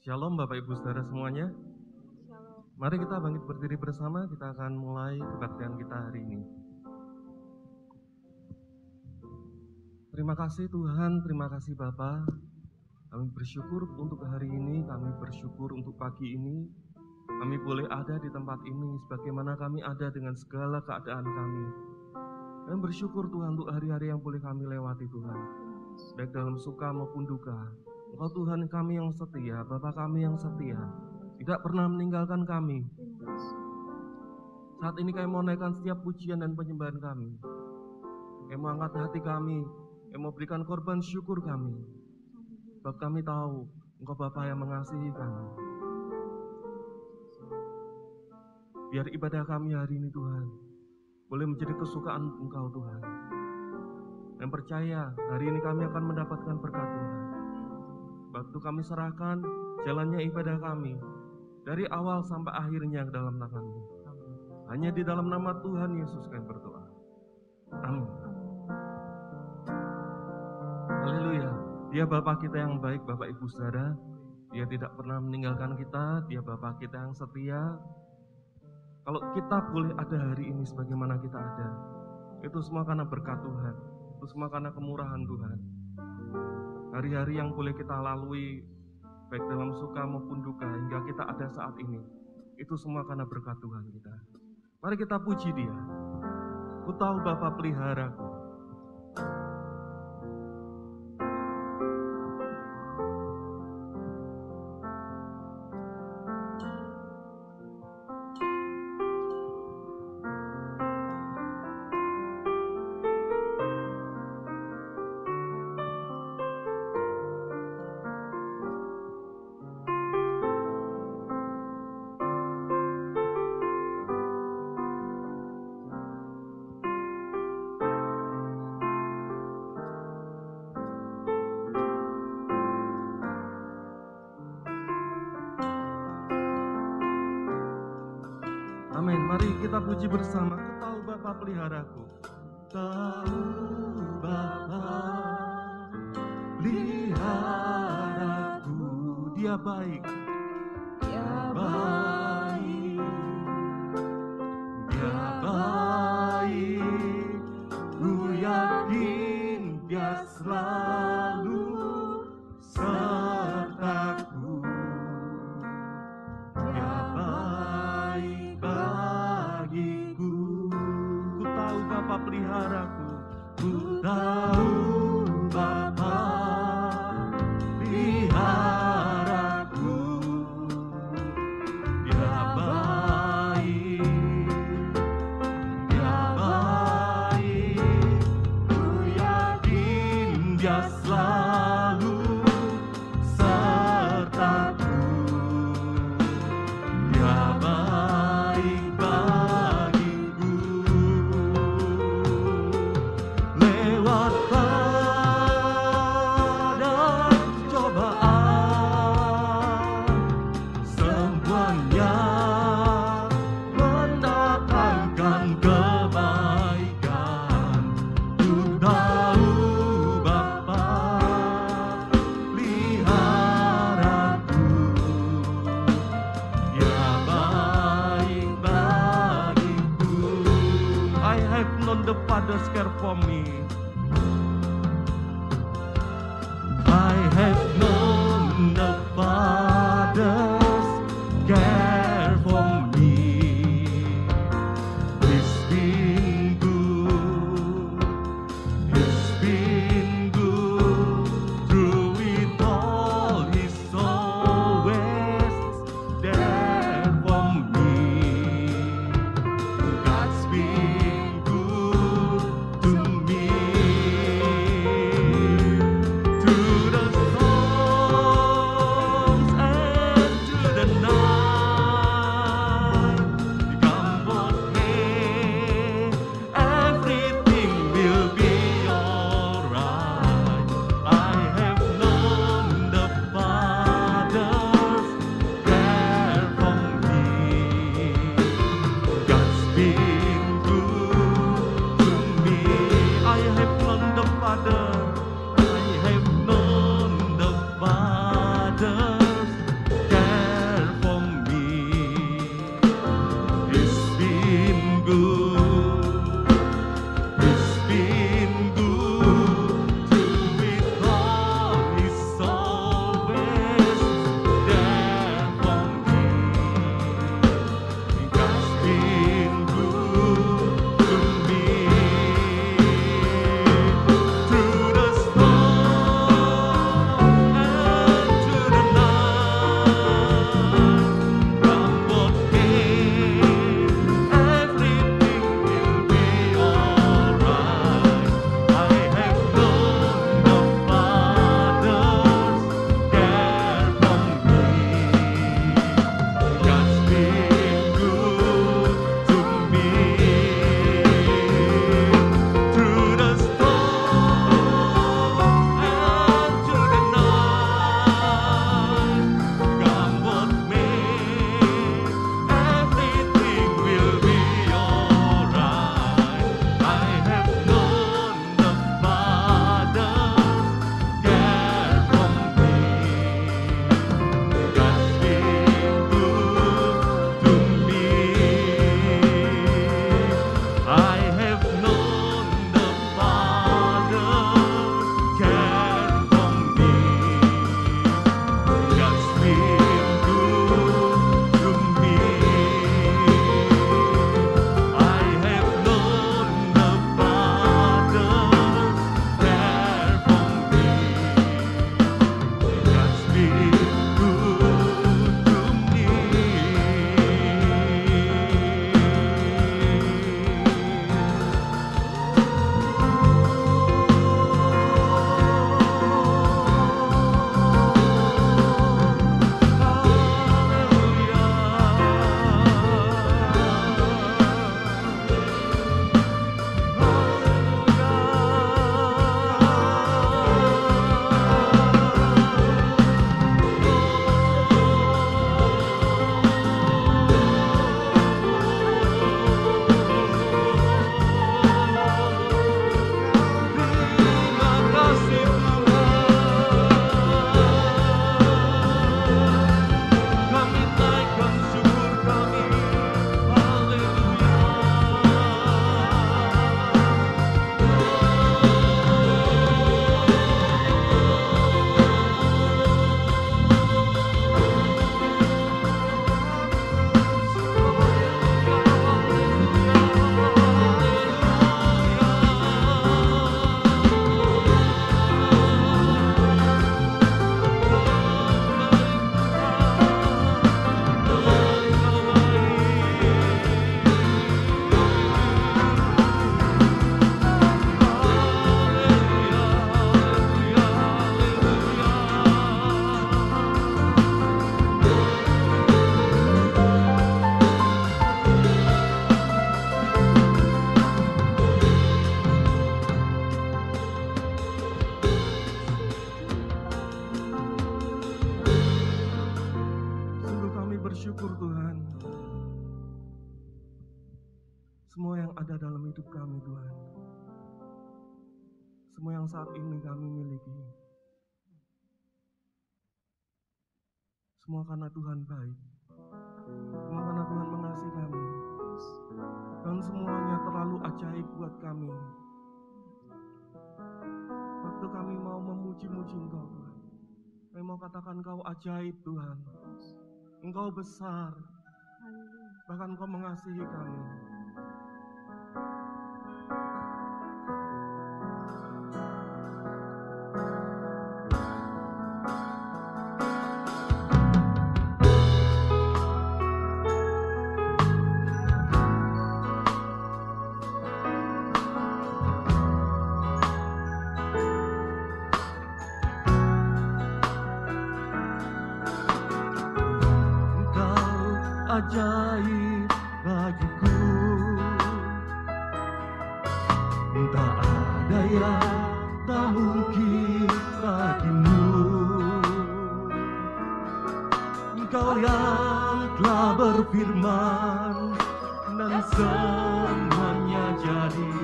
Shalom Bapak Ibu Saudara semuanya. Shalom. Mari kita bangkit berdiri bersama, kita akan mulai kebaktian kita hari ini. Terima kasih Tuhan, terima kasih Bapa. Kami bersyukur untuk hari ini, kami bersyukur untuk pagi ini. Kami boleh ada di tempat ini sebagaimana kami ada dengan segala keadaan kami. Kami bersyukur Tuhan untuk hari-hari yang boleh kami lewati Tuhan, baik dalam suka maupun duka. Engkau Tuhan kami yang setia, Bapa kami yang setia, tidak pernah meninggalkan kami. Saat ini kami mau naikkan setiap pujian dan penyembahan kami. Kami mau angkat hati kami, kami mau berikan korban syukur kami. Sebab kami tahu Engkau Bapa yang mengasihi kami. Biar ibadah kami hari ini Tuhan boleh menjadi kesukaan Engkau Tuhan. Dan percaya hari ini kami akan mendapatkan berkat Tuhan. Waktu kami serahkan jalannya ibadah kami dari awal sampai akhirnya ke dalam tangan-Mu. Hanya di dalam nama Tuhan Yesus kami berdoa. Amin. Haleluya. Dia Bapa kita yang baik, Bapak Ibu Saudara. Dia tidak pernah meninggalkan kita, Dia Bapa kita yang setia. Kalau kita boleh ada hari ini sebagaimana kita ada, itu semua karena berkat Tuhan, itu semua karena kemurahan Tuhan. Hari-hari yang boleh kita lalui, baik dalam suka maupun duka, hingga kita ada saat ini, itu semua karena berkat Tuhan kita. Mari kita puji Dia. Ku tahu Bapa peliharaku. Amin. Mari kita puji bersama. Ku tahu Bapa peliharaku. Tahu Bapa peliharaku. Dia baik. Dia baik. Dia baik. Ku yakin Dia selalu sertaku. Dia baik bagiku. Ku tahu Bapa peliharaku. Ku tahu Bapa peliharaku. Dia baik. Dia baik. Ku yakin Dia selalu sertaku. Dia baik bagiku. Lewat badai cobaan, semuanya mendatangkan kebaikan. Ku tahu Bapa dalam hidup kami Tuhan. Semua yang saat ini kami miliki, semua karena Tuhan baik, semua karena Tuhan mengasihi kami, dan semuanya terlalu ajaib buat kami. Waktu kami mau memuji-muji Engkau Tuhan, kami mau katakan Engkau ajaib Tuhan, Engkau besar, bahkan Engkau mengasihi kami. Ajaib bagiku, tak ada yang tak mungkin bagimu. Engkau yang telah berfirman dan semuanya jadi.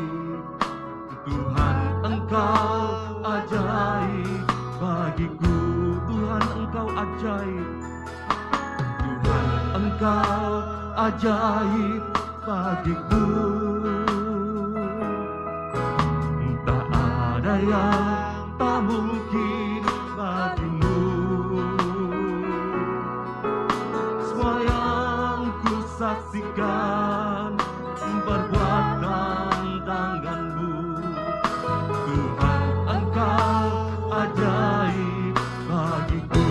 Tuhan, Engkau ajaib bagiku. Tuhan, Engkau ajaib. Engkau ajaib bagiku, tak ada yang tak mungkin bagimu. Semua yang ku saksikan perbuatan tanganmu. Tuhan, Engkau ajaib bagiku.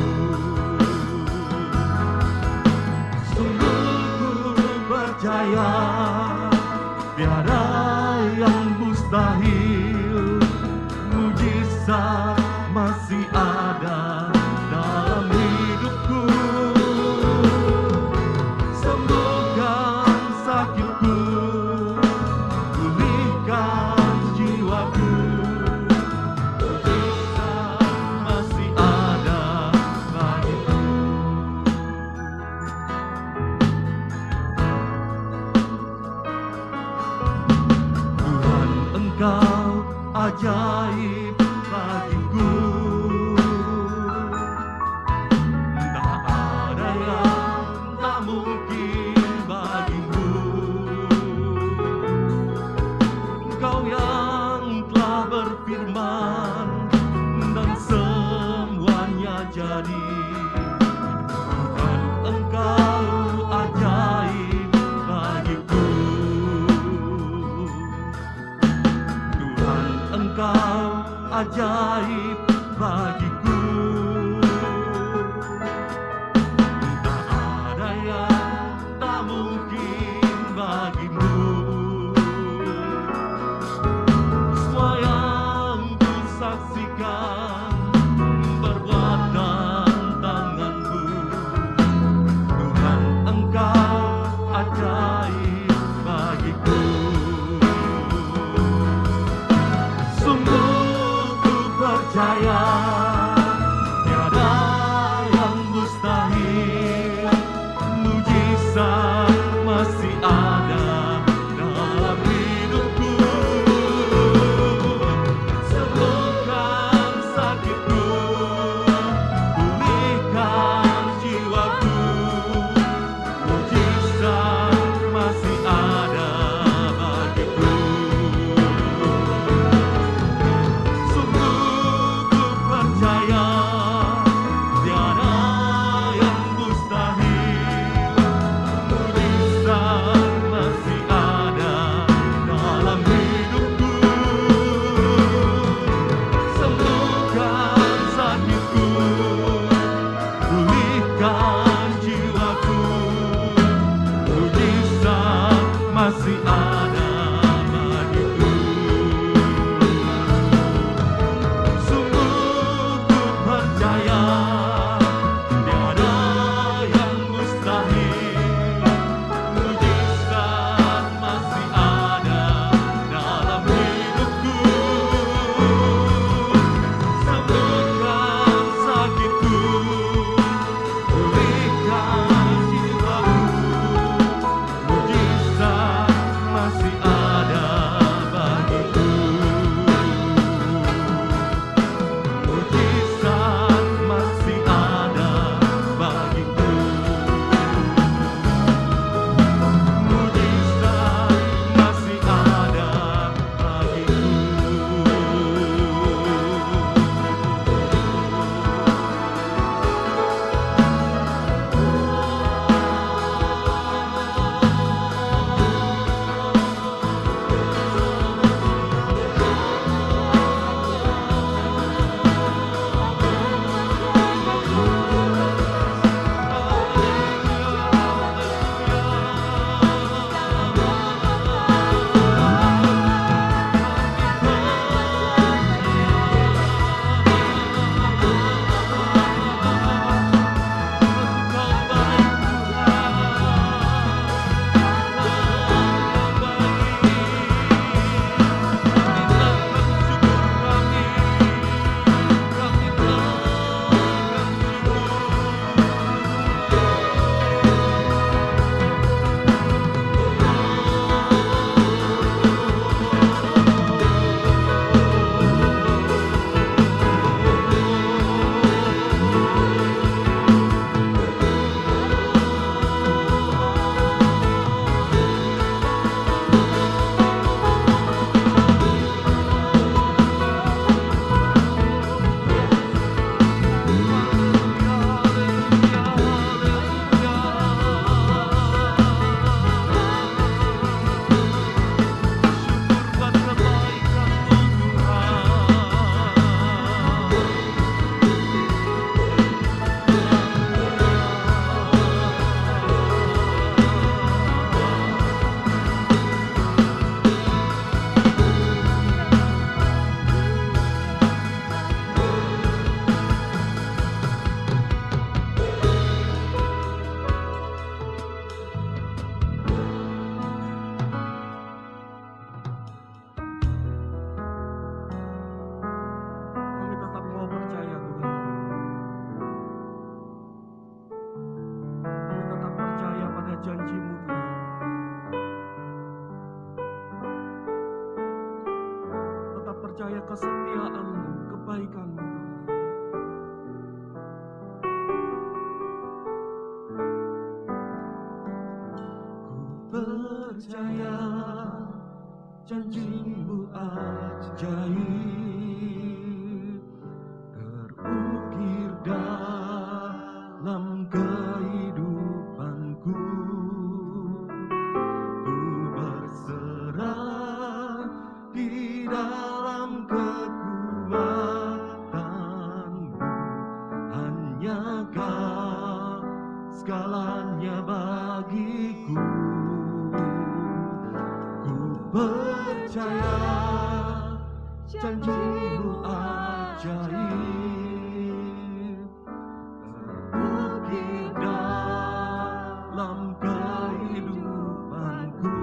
Percaya tiada yang mustahil, mujizat masih ada dalam hidupku. Sembuhkan sakitku, pulihkan jiwaku, mujizat masih ada bagiku. Engkau ajaib bagiku, tak ada yang tak mungkin bagimu. Engkau yang telah berfirman dan semuanya jadi. Tuhan, Engkau ajaib bagiku. Engkau ajaib bagiku, tak ada yang tak mungkin bagimu. Semua yang ku saksikan perbuatan tanganmu. Tuhan, Engkau ajaib bagiku. Percaya tiada yang mustahil, mujizat masih ada dalam hidupku. Sembuhkan sakitku, pulihkan jiwaku, mujizat masih ada bagiku. percaya kesetiaan-Mu, kebaikan-Mu Tuhan. Ku percaya janji-Mu ajaib terukir dalam kehidupanku. Ku berserah di dalam kekuatan-Mu, hanya Kau segalanya bagiku. Ku percaya janji-Mu ajaib terukir dalam kehidupanku.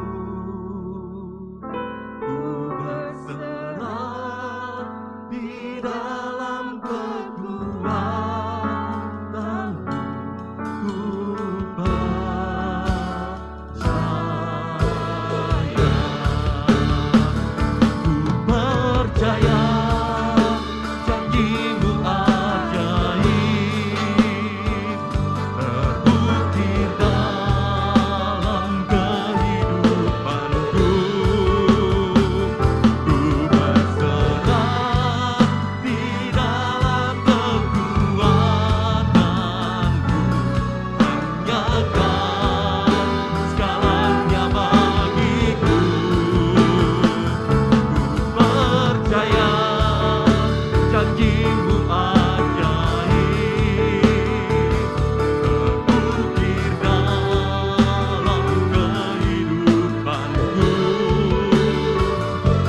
Ku berserah di dalam kekuatan-Mu. Ku percaya janji-Mu ajaib terukir dalam kehidupanku. Ku berserah di dalam kekuatan-Mu, hanya Kau segalanya bagiku. Percaya janji-Mu ajaib terukir dalam kehidupanku. Ku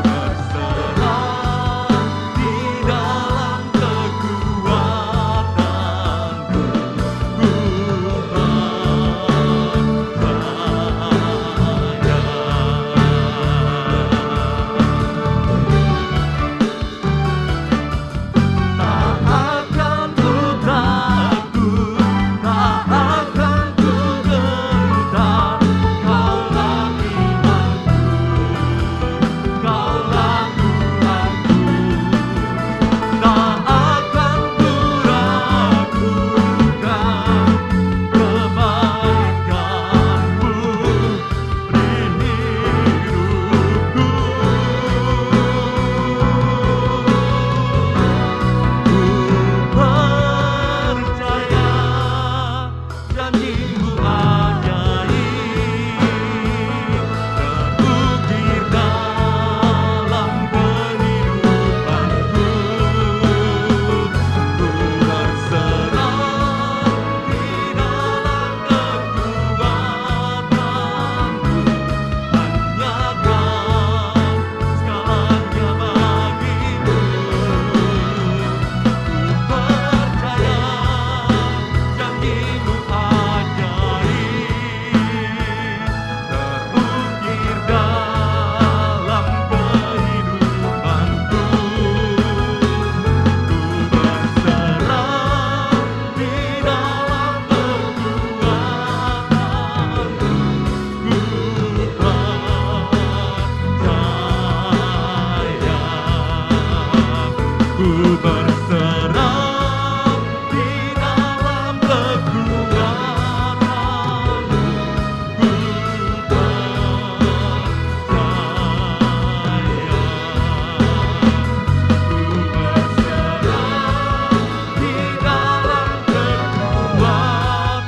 berserah di dalam kekuatan-Mu. Ku tak akan ku takut, tak akan ku gentar. Kaulah imanku, Kaulah Tuhanku. Tak akan ku ragukan kebaikan-Mu di hidupku. Ku percaya janji-Mu ajaib terukir dalam kehidupanku. Ku berserah di dalam kekuatan-Mu, hanya Kau segalanya bagiku. Ku percaya janji-Mu ajaib terukir dalam kehidupanku. Ku berserah di dalam kekuatan-Mu. Ku percaya. Ku berserah di dalam kekuatan-Mu. Ku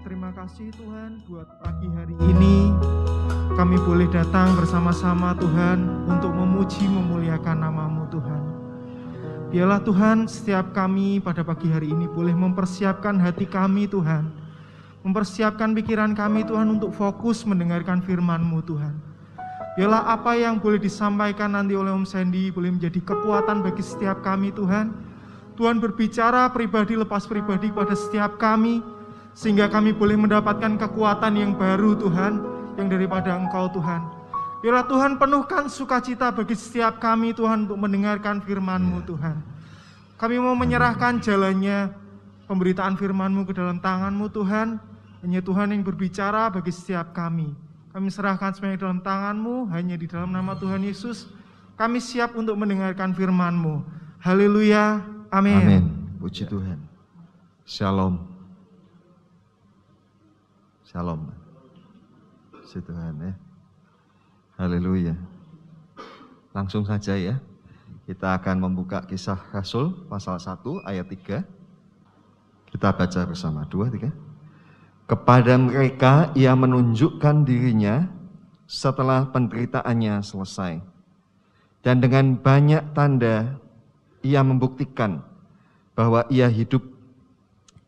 Terima kasih Tuhan buat pagi hari ini kami boleh datang bersama-sama Tuhan untuk memuji memuliakan nama-Mu Tuhan. Biarlah Tuhan setiap kami pada pagi hari ini boleh mempersiapkan hati kami Tuhan, mempersiapkan pikiran kami Tuhan untuk fokus mendengarkan firman-Mu Tuhan. Biarlah apa yang boleh disampaikan nanti oleh Om Sandy boleh menjadi kekuatan bagi setiap kami Tuhan. Tuhan berbicara pribadi lepas pribadi kepada setiap kami, sehingga kami boleh mendapatkan kekuatan yang baru Tuhan, yang daripada Engkau Tuhan. Biarlah Tuhan penuhkan sukacita bagi setiap kami Tuhan untuk mendengarkan firman-Mu Tuhan. Kami mau menyerahkan jalannya pemberitaan firman-Mu ke dalam tangan-Mu Tuhan. Hanya Tuhan yang berbicara bagi setiap kami. Kami serahkan semuanya dalam tangan-Mu, hanya di dalam nama Tuhan Yesus. Kami siap untuk mendengarkan firman-Mu. Haleluya, amin. Amin, puji Tuhan. Shalom. Shalom. Puji Tuhan ya. Haleluya. Langsung saja ya. Kita akan membuka Kisah Rasul pasal 1 ayat 3. Kita baca bersama, 2, 3. Kepada mereka ia menunjukkan dirinya setelah penderitaannya selesai. Dan dengan banyak tanda ia membuktikan bahwa ia hidup.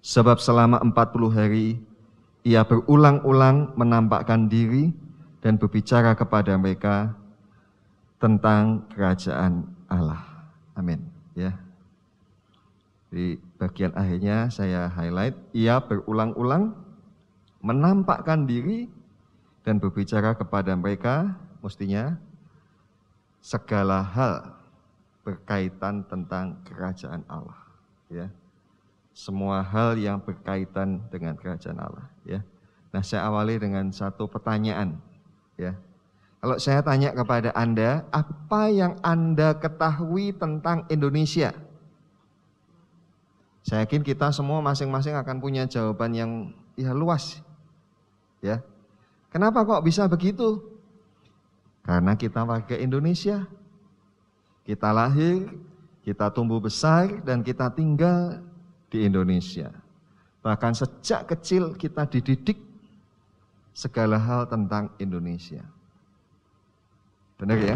Sebab selama 40 hari ia berulang-ulang menampakkan diri dan berbicara kepada mereka tentang kerajaan Allah. Amin. Ya. Di bagian akhirnya saya highlight, ia berulang-ulang menampakkan diri dan berbicara kepada mereka, mestinya segala hal berkaitan tentang kerajaan Allah. Ya, semua hal yang berkaitan dengan kerajaan Allah. Ya, nah saya awali dengan satu pertanyaan. Ya, kalau saya tanya kepada Anda, apa yang Anda ketahui tentang Indonesia? Saya yakin kita semua masing-masing akan punya jawaban yang luas. Ya, kenapa kok bisa begitu? Karena kita warga Indonesia, kita lahir, kita tumbuh besar, dan kita tinggal di Indonesia. Bahkan sejak kecil kita dididik segala hal tentang Indonesia. Benar ya?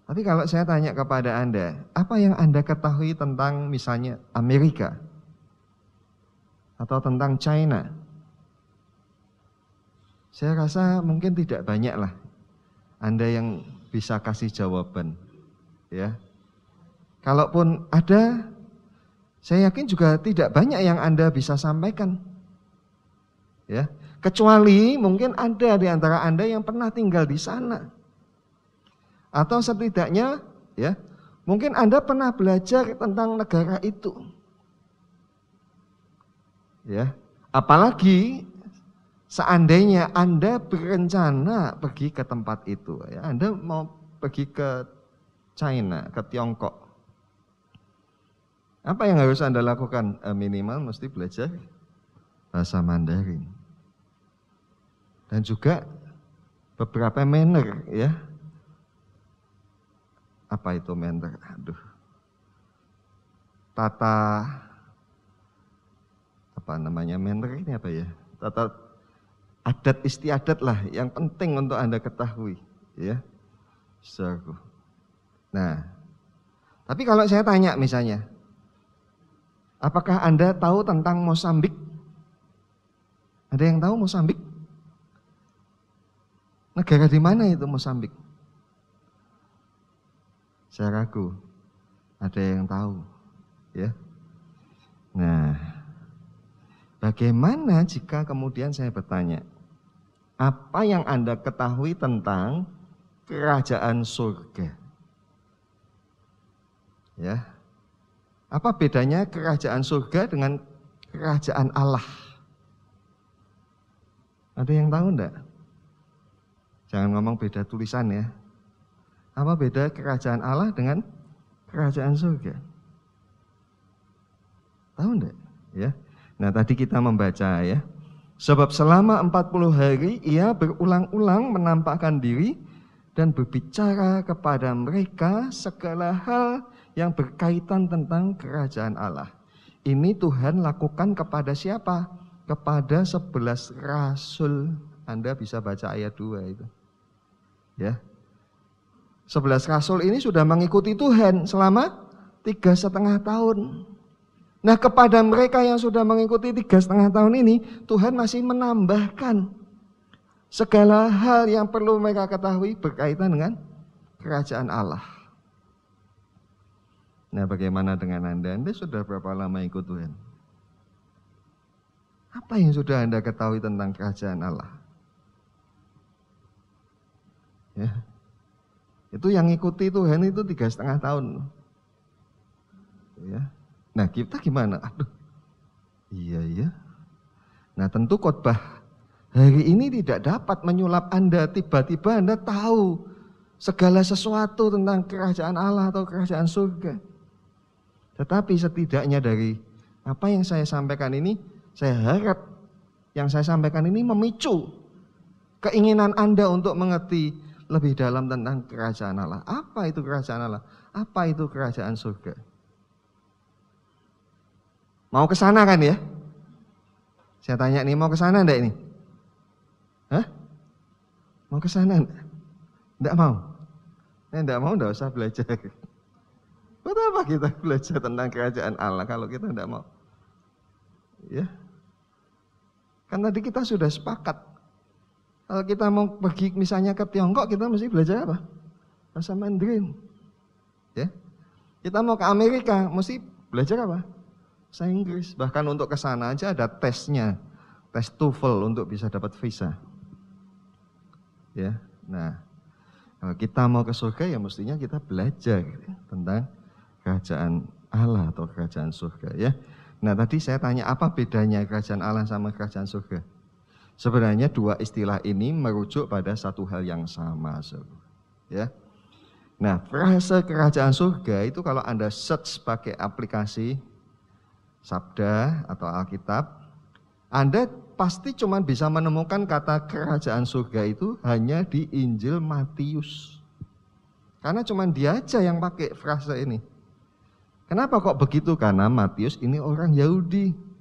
Tapi kalau saya tanya kepada Anda, apa yang Anda ketahui tentang misalnya Amerika? Atau tentang China? Saya rasa mungkin tidak banyak lah Anda yang bisa kasih jawaban. Ya, kalaupun ada, saya yakin juga tidak banyak yang Anda bisa sampaikan. Ya, kecuali mungkin ada di antara Anda yang pernah tinggal di sana. Atau setidaknya, ya, mungkin Anda pernah belajar tentang negara itu. Ya, apalagi seandainya Anda berencana pergi ke tempat itu, ya, Anda mau pergi ke China, ke Tiongkok. Apa yang harus Anda lakukan? Minimal mesti belajar bahasa Mandarin. Dan juga beberapa manner, ya. Apa itu manner? Tata, apa namanya manner ini apa ya? Tata adat istiadat lah yang penting untuk Anda ketahui, ya. Nah, tapi kalau saya tanya misalnya, apakah Anda tahu tentang Mozambik? Ada yang tahu Mozambik? Negara di mana itu Mozambik? Saya ragu. Ada yang tahu, ya. Nah, bagaimana jika kemudian saya bertanya, apa yang Anda ketahui tentang kerajaan surga? Ya, apa bedanya kerajaan surga dengan kerajaan Allah? Ada yang tahu enggak? Jangan ngomong beda tulisan ya. Apa beda kerajaan Allah dengan kerajaan surga? Tahu enggak? Ya. Nah, tadi kita membaca ya. Sebab selama 40 hari ia berulang-ulang menampakkan diri dan berbicara kepada mereka segala hal yang berkaitan tentang kerajaan Allah. Ini Tuhan lakukan kepada siapa? Kepada 11 rasul. Anda bisa baca ayat 2 itu. Ya. 11 rasul ini sudah mengikuti Tuhan selama 3,5 tahun. Nah, kepada mereka yang sudah mengikuti 3,5 tahun ini, Tuhan masih menambahkan segala hal yang perlu mereka ketahui berkaitan dengan kerajaan Allah. Nah, bagaimana dengan Anda? Anda sudah berapa lama ikut Tuhan? Apa yang sudah Anda ketahui tentang kerajaan Allah? Ya. Itu yang ngikuti Tuhan itu 3,5 tahun. Ya. Nah kita gimana? Aduh, iya. Nah tentu khotbah hari ini tidak dapat menyulap Anda. Tiba-tiba Anda tahu segala sesuatu tentang kerajaan Allah atau kerajaan surga. Tetapi setidaknya dari apa yang saya sampaikan ini, saya harap yang saya sampaikan ini memicu keinginan Anda untuk mengerti lebih dalam tentang kerajaan Allah. Apa itu kerajaan Allah? Apa itu kerajaan surga? Mau ke sana kan ya? Saya tanya nih, mau ke sana enggak ini? Hah? Mau ke sana enggak? Enggak mau? Enggak mau, enggak usah belajar. Buat apa kita belajar tentang kerajaan Allah kalau kita enggak mau? Ya. Kan tadi kita sudah sepakat. Kalau kita mau pergi misalnya ke Tiongkok, kita mesti belajar apa? Bahasa Mandarin. Ya. Kita mau ke Amerika, mesti belajar apa? Bahasa Inggris. Bahkan untuk ke sana aja ada tesnya. Tes TOEFL untuk bisa dapat visa. Ya. Nah, kalau kita mau ke surga ya mestinya kita belajar tentang kerajaan Allah atau kerajaan surga ya. Nah, tadi saya tanya apa bedanya kerajaan Allah sama kerajaan surga? Sebenarnya dua istilah ini merujuk pada satu hal yang sama, ya. Nah, frase kerajaan surga itu kalau Anda search pakai aplikasi Sabda atau Alkitab, Anda pasti cuma bisa menemukan kata kerajaan surga itu hanya di Injil Matius. Karena cuma dia aja yang pakai frase ini. Kenapa kok begitu? Karena Matius ini orang Yahudi.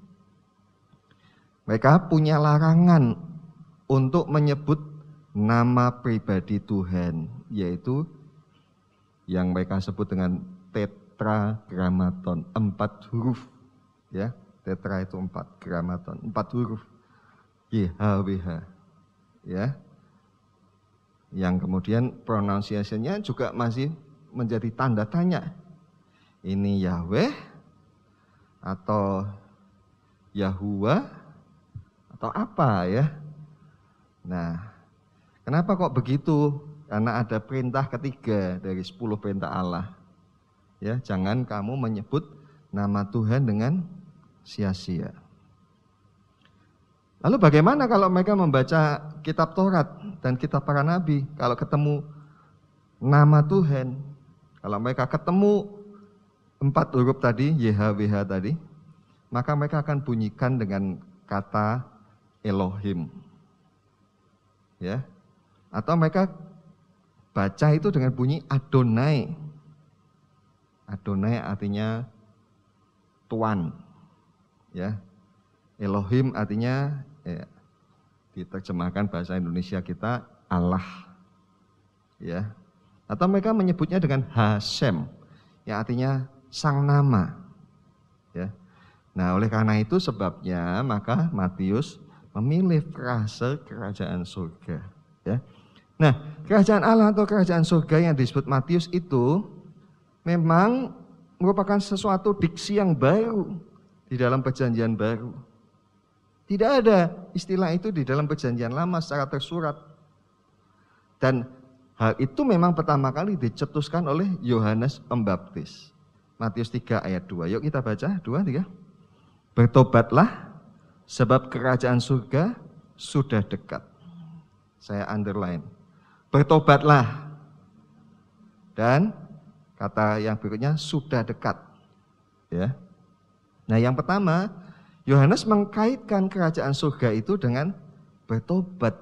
Mereka punya larangan untuk menyebut nama pribadi Tuhan, yaitu yang mereka sebut dengan tetragrammaton, 4 huruf. Ya, tetra itu 4, grammaton, 4 huruf. YHWH. Ya. Yang kemudian pronunciation-nya juga masih menjadi tanda tanya. Ini Yahweh atau Yahuwah atau apa ya? Nah, kenapa kok begitu? Karena ada perintah ketiga dari 10 perintah Allah. Ya, jangan kamu menyebut nama Tuhan dengan sia-sia. Lalu bagaimana kalau mereka membaca kitab Taurat dan kitab para nabi? Kalau ketemu nama Tuhan, kalau mereka ketemu 4 huruf tadi, YHWH tadi, maka mereka akan bunyikan dengan kata Elohim. Ya. Atau mereka baca itu dengan bunyi Adonai. Adonai artinya Tuan. Ya. Elohim artinya diterjemahkan bahasa Indonesia kita Allah. Ya. Atau mereka menyebutnya dengan Hashem, yang artinya sang nama. Ya. Nah, oleh karena itu sebabnya maka Matius memilih frase kerajaan surga. Ya. Nah, kerajaan Allah atau kerajaan surga yang disebut Matius itu memang merupakan sesuatu diksi yang baru di dalam perjanjian baru. Tidak ada istilah itu di dalam perjanjian lama secara tersurat. Dan hal itu memang pertama kali dicetuskan oleh Yohanes Pembaptis. Matius 3 ayat 2. Yuk kita baca, 2, 3. Bertobatlah, sebab kerajaan surga sudah dekat. Saya underline. Bertobatlah. Dan kata yang berikutnya sudah dekat. Ya. Nah, yang pertama, Yohanes mengkaitkan kerajaan surga itu dengan bertobat.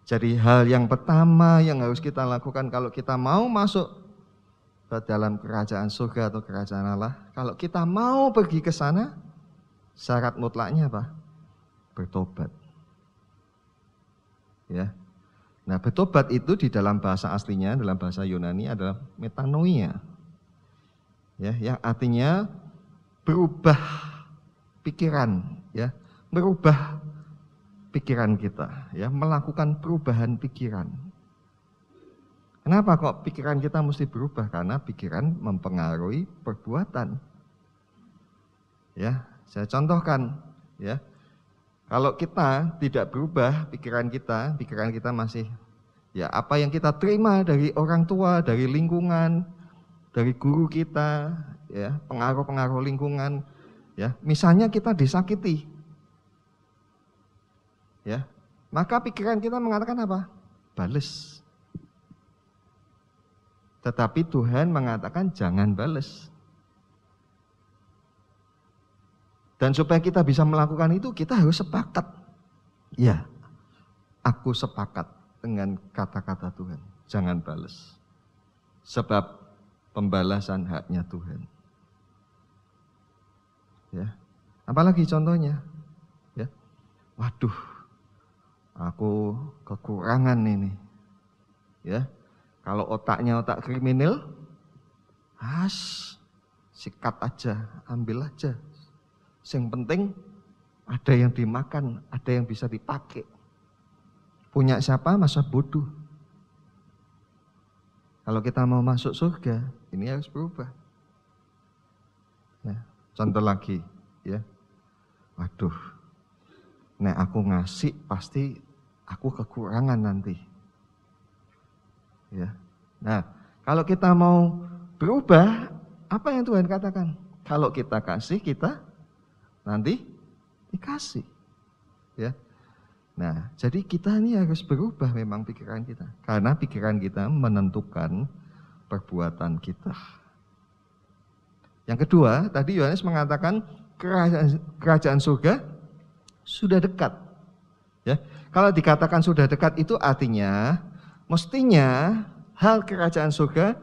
Jadi hal yang pertama yang harus kita lakukan kalau kita mau masuk ke dalam kerajaan surga atau kerajaan Allah, kalau kita mau pergi ke sana, syarat mutlaknya apa? Bertobat. Ya. Nah, bertobat itu di dalam bahasa aslinya, dalam bahasa Yunani adalah metanoia. Ya, yang artinya berubah pikiran, ya, merubah pikiran kita, ya, melakukan perubahan pikiran. Kenapa kok pikiran kita mesti berubah? Karena pikiran mempengaruhi perbuatan. Ya, saya contohkan, Ya. Kalau kita tidak berubah pikiran kita masih ya apa yang kita terima dari orang tua, dari lingkungan, dari guru kita, ya, pengaruh-pengaruh lingkungan, ya. Misalnya kita disakiti. Ya. Maka pikiran kita mengatakan apa? Bales. Tetapi Tuhan mengatakan jangan bales. Dan supaya kita bisa melakukan itu, kita harus sepakat. Ya, aku sepakat dengan kata-kata Tuhan. Jangan balas. Sebab pembalasan haknya Tuhan. Ya, apalagi contohnya? Ya, waduh, aku kekurangan ini. Ya, kalau otaknya otak kriminal, sikat aja, ambil aja. Yang penting ada yang dimakan, ada yang bisa dipakai. Punya siapa? Masa bodoh. Kalau kita mau masuk surga, ini harus berubah. Ya, contoh lagi, ya. Waduh, nek aku ngasih pasti aku kekurangan nanti. Ya. Nah, kalau kita mau berubah, apa yang Tuhan katakan? Kalau kita kasih, kita nanti dikasih, ya. Nah, jadi kita ini harus berubah memang pikiran kita, karena pikiran kita menentukan perbuatan kita. Yang kedua, tadi Yohanes mengatakan kerajaan surga sudah dekat, ya. Kalau dikatakan sudah dekat itu artinya, mestinya hal kerajaan surga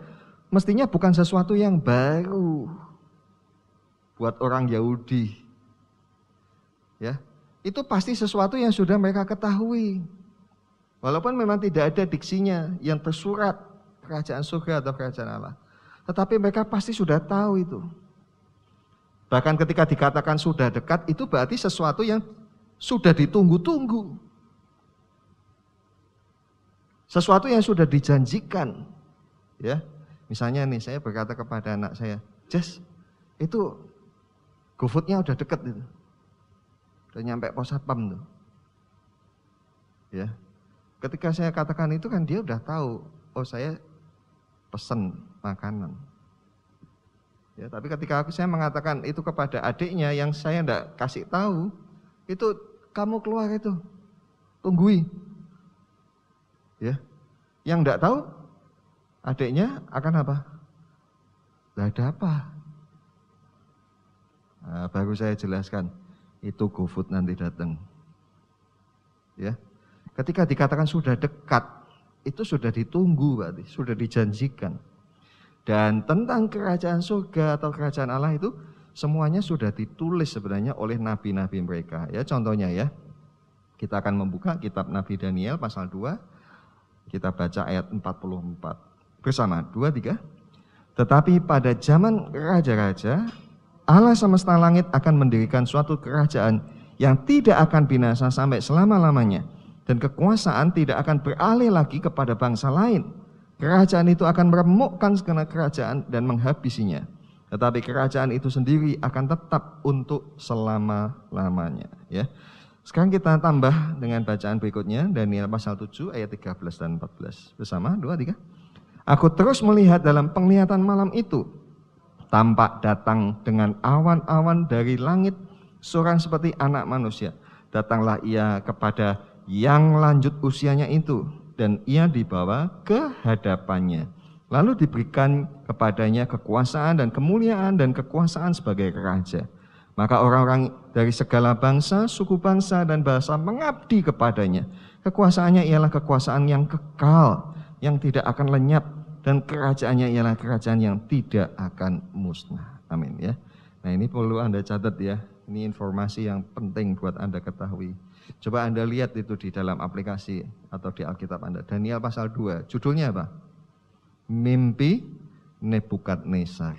mestinya bukan sesuatu yang baru buat orang Yahudi. Ya, itu pasti sesuatu yang sudah mereka ketahui. Walaupun memang tidak ada diksinya yang tersurat kerajaan surga atau kerajaan Allah. Tetapi mereka pasti sudah tahu itu. Bahkan ketika dikatakan sudah dekat, itu berarti sesuatu yang sudah ditunggu-tunggu. Sesuatu yang sudah dijanjikan. Ya, misalnya nih saya berkata kepada anak saya, Jess, itu GoFood-nya udah deket itu. Udah nyampe pos satpam tuh. Ya. Ketika saya katakan itu kan dia udah tahu, oh saya pesen makanan. Ya, tapi ketika saya mengatakan itu kepada adiknya yang saya enggak kasih tahu, itu kamu keluar itu. Tunggui. Ya. Yang enggak tahu adiknya akan apa? Lah ada apa? Nah, baru saya jelaskan. Itu GoFood nanti datang. Ya. Ketika dikatakan sudah dekat, itu sudah ditunggu berarti, sudah dijanjikan. Dan tentang kerajaan surga atau kerajaan Allah itu semuanya sudah ditulis sebenarnya oleh nabi-nabi mereka. Ya, contohnya ya. Kita akan membuka kitab Nabi Daniel pasal 2. Kita baca ayat 44. Bersama 2, 3. Tetapi pada zaman raja-raja, Allah semesta langit akan mendirikan suatu kerajaan yang tidak akan binasa sampai selama-lamanya. Dan kekuasaan tidak akan beralih lagi kepada bangsa lain. Kerajaan itu akan meremukkan segala kerajaan dan menghabisinya. Tetapi kerajaan itu sendiri akan tetap untuk selama-lamanya. Ya. Sekarang kita tambah dengan bacaan berikutnya, Daniel pasal 7 ayat 13 dan 14. Bersama, 2, 3. Aku terus melihat dalam penglihatan malam itu, tampak datang dengan awan-awan dari langit, seorang seperti anak manusia. Datanglah ia kepada yang lanjut usianya itu, dan ia dibawa ke hadapannya. Lalu diberikan kepadanya kekuasaan dan kemuliaan dan kekuasaan sebagai raja. Maka orang-orang dari segala bangsa, suku bangsa, dan bahasa mengabdi kepadanya. Kekuasaannya ialah kekuasaan yang kekal, yang tidak akan lenyap, dan kerajaannya ialah kerajaan yang tidak akan musnah. Amin ya. Nah ini perlu Anda catat ya. Ini informasi yang penting buat Anda ketahui. Coba Anda lihat itu di dalam aplikasi atau di Alkitab Anda. Daniel pasal 2. Judulnya apa? Mimpi Nebukadnezar.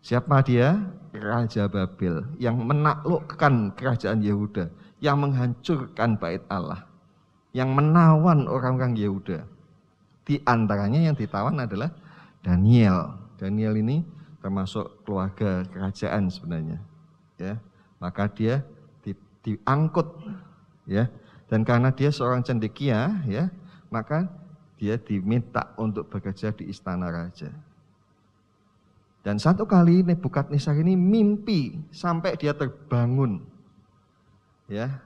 Siapa dia? Raja Babel yang menaklukkan kerajaan Yehuda, yang menghancurkan bait Allah, yang menawan orang-orang Yehuda. Di antaranya yang ditawan adalah Daniel. Daniel ini termasuk keluarga kerajaan sebenarnya. Ya, maka dia diangkut, ya. Dan karena dia seorang cendekia, ya, maka dia diminta untuk bekerja di istana raja. Dan satu kali Nebukadnezar ini mimpi sampai dia terbangun, ya.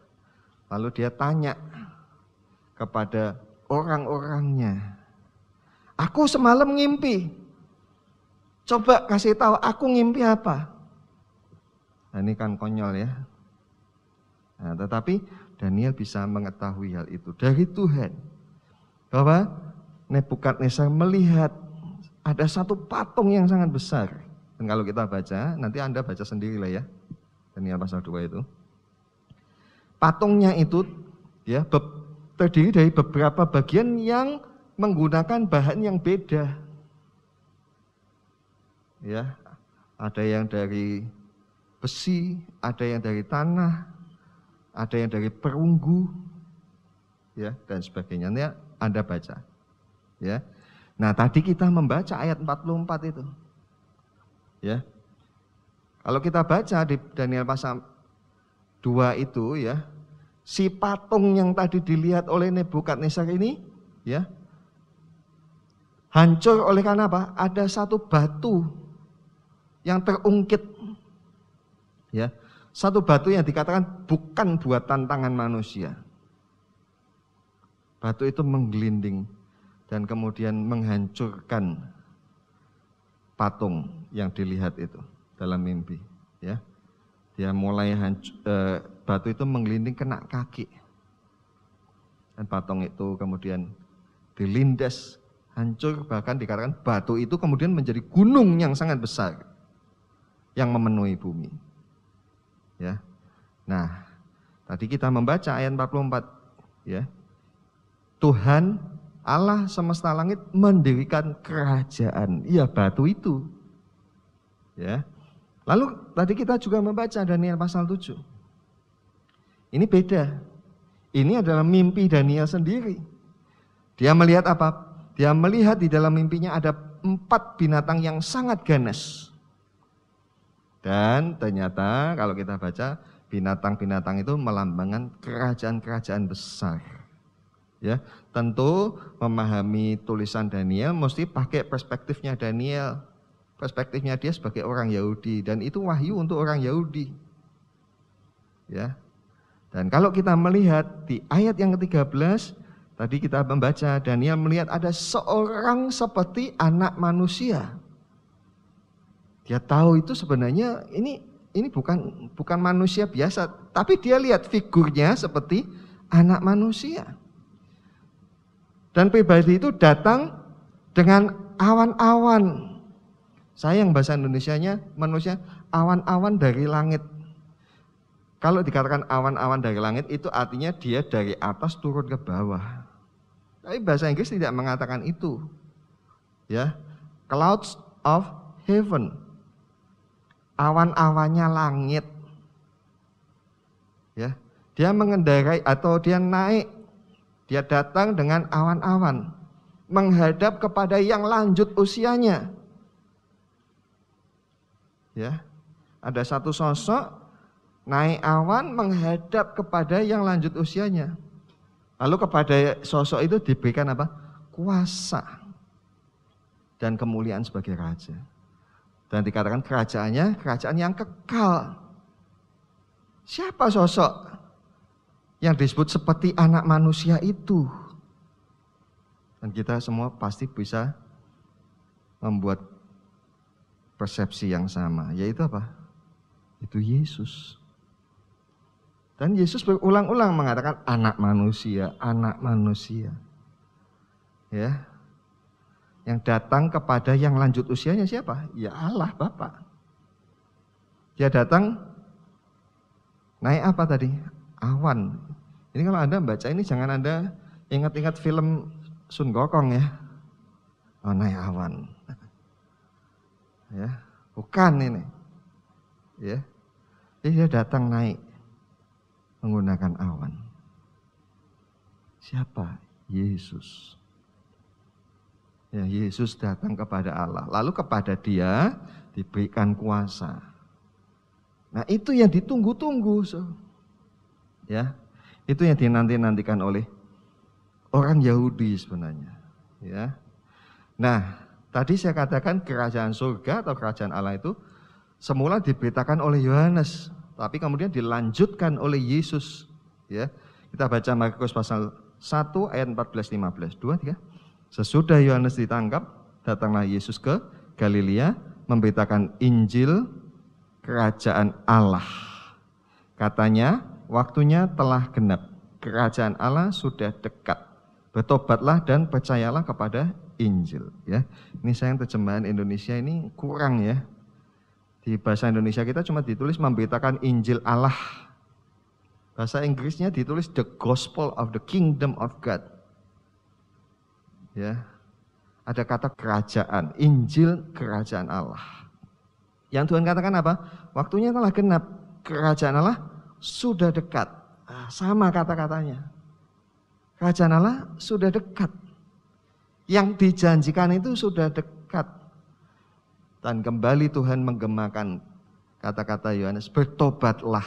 Lalu dia tanya kepada orang-orangnya, aku semalam ngimpi, coba kasih tahu aku ngimpi apa. Nah, ini kan konyol ya. Nah, tetapi Daniel bisa mengetahui hal itu dari Tuhan. Bahwa Nebukadnezar melihat ada satu patung yang sangat besar. Dan kalau kita baca, nanti Anda baca sendiri lah ya. Daniel pasal 2 itu. Patungnya itu ya terdiri dari beberapa bagian yang menggunakan bahan yang beda. Ya, ada yang dari besi, ada yang dari tanah, ada yang dari perunggu, ya, dan sebagainya. Ini Anda baca, ya. Nah, tadi kita membaca ayat 44 itu, ya. Kalau kita baca di Daniel pasal 2 itu, ya, si patung yang tadi dilihat oleh Nebukadnezar ini, ya, hancur oleh karena apa? Ada satu batu yang terungkit, ya. Satu batu yang dikatakan bukan buatan tangan manusia. Batu itu menggelinding dan kemudian menghancurkan patung yang dilihat itu dalam mimpi, ya. Dia mulai batu itu menggelinding kena kaki. Dan patung itu kemudian dilindas, hancur, bahkan dikatakan batu itu kemudian menjadi gunung yang sangat besar yang memenuhi bumi. Ya. Nah, tadi kita membaca ayat 44, ya. Tuhan Allah semesta langit mendirikan kerajaan, ya batu itu. Ya. Lalu tadi kita juga membaca Daniel pasal 7. Ini beda. Ini adalah mimpi Daniel sendiri. Dia melihat apa? Dia melihat di dalam mimpinya ada 4 binatang yang sangat ganas. Dan ternyata kalau kita baca, binatang-binatang itu melambangkan kerajaan-kerajaan besar. Ya, tentu memahami tulisan Daniel mesti pakai perspektifnya Daniel. Perspektifnya dia sebagai orang Yahudi, dan itu wahyu untuk orang Yahudi. Ya. Dan kalau kita melihat di ayat yang ke-13, tadi kita membaca Daniel melihat ada seorang seperti anak manusia. Dia tahu itu sebenarnya ini bukan manusia biasa, tapi dia lihat figurnya seperti anak manusia. Dan pribadi itu datang dengan awan-awan. Saya yang bahasa Indonesianya manusia awan-awan dari langit. Kalau dikatakan awan-awan dari langit itu artinya dia dari atas turun ke bawah. Tapi bahasa Inggris tidak mengatakan itu. Ya, clouds of heaven. Awan-awannya langit. Ya, dia mengendarai atau dia naik, dia datang dengan awan-awan menghadap kepada yang lanjut usianya. Ya, ada satu sosok naik awan menghadap kepada yang lanjut usianya. Lalu kepada sosok itu diberikan apa? Kuasa dan kemuliaan sebagai raja. Dan dikatakan kerajaannya kerajaan yang kekal. Siapa sosok yang disebut seperti anak manusia itu? Dan kita semua pasti bisa membuat persepsi yang sama, yaitu apa? Itu Yesus. Dan Yesus berulang-ulang mengatakan anak manusia, anak manusia. Ya. Yang datang kepada yang lanjut usianya siapa? Ya Allah Bapa. Dia datang naik apa tadi? Awan. Ini kalau Anda baca ini jangan Anda ingat-ingat film Sun Gokong ya. Oh, naik awan. Ya, bukan ini. Ya. Jadi dia datang naik menggunakan awan. Siapa? Yesus. Ya, Yesus datang kepada Allah, lalu kepada dia diberikan kuasa. Nah, itu yang ditunggu-tunggu. Ya, itu yang dinanti-nantikan oleh orang Yahudi sebenarnya. Ya, nah tadi saya katakan kerajaan surga atau kerajaan Allah itu semula diberitakan oleh Yohanes, tapi kemudian dilanjutkan oleh Yesus. Ya, kita baca Markus pasal 1 ayat 14-15. 2, 3. Sesudah Yohanes ditangkap, datanglah Yesus ke Galilea memberitakan Injil kerajaan Allah. Katanya, waktunya telah genap. Kerajaan Allah sudah dekat. Bertobatlah dan percayalah kepada Injil. Ya, ini sayang terjemahan Indonesia ini kurang ya. Di bahasa Indonesia kita cuma ditulis memberitakan Injil Allah. Bahasa Inggrisnya ditulis the gospel of the kingdom of God. Ya, ada kata kerajaan, Injil kerajaan Allah. Yang Tuhan katakan apa? Waktunya telah genap, kerajaan Allah sudah dekat. Sama kata-katanya. Kerajaan Allah sudah dekat. Yang dijanjikan itu sudah dekat. Dan kembali Tuhan menggemakan kata-kata Yohanes, bertobatlah.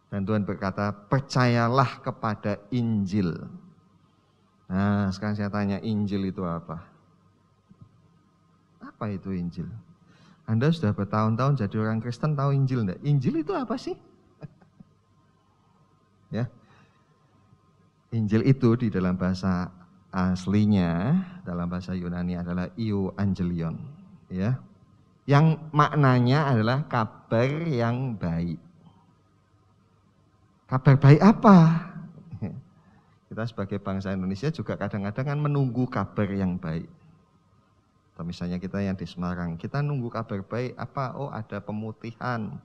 Dan Tuhan berkata, percayalah kepada Injil. Nah, sekarang saya tanya, Injil itu apa? Apa itu Injil? Anda sudah bertahun-tahun jadi orang Kristen, tahu Injil enggak? Injil itu apa sih? Ya. Injil itu di dalam bahasa aslinya, dalam bahasa Yunani adalah Euangelion, ya. Yang maknanya adalah kabar yang baik. Kabar baik apa? Kita sebagai bangsa Indonesia juga kadang-kadang kan menunggu kabar yang baik. Atau misalnya kita yang di Semarang, kita nunggu kabar baik apa? Oh, ada pemutihan.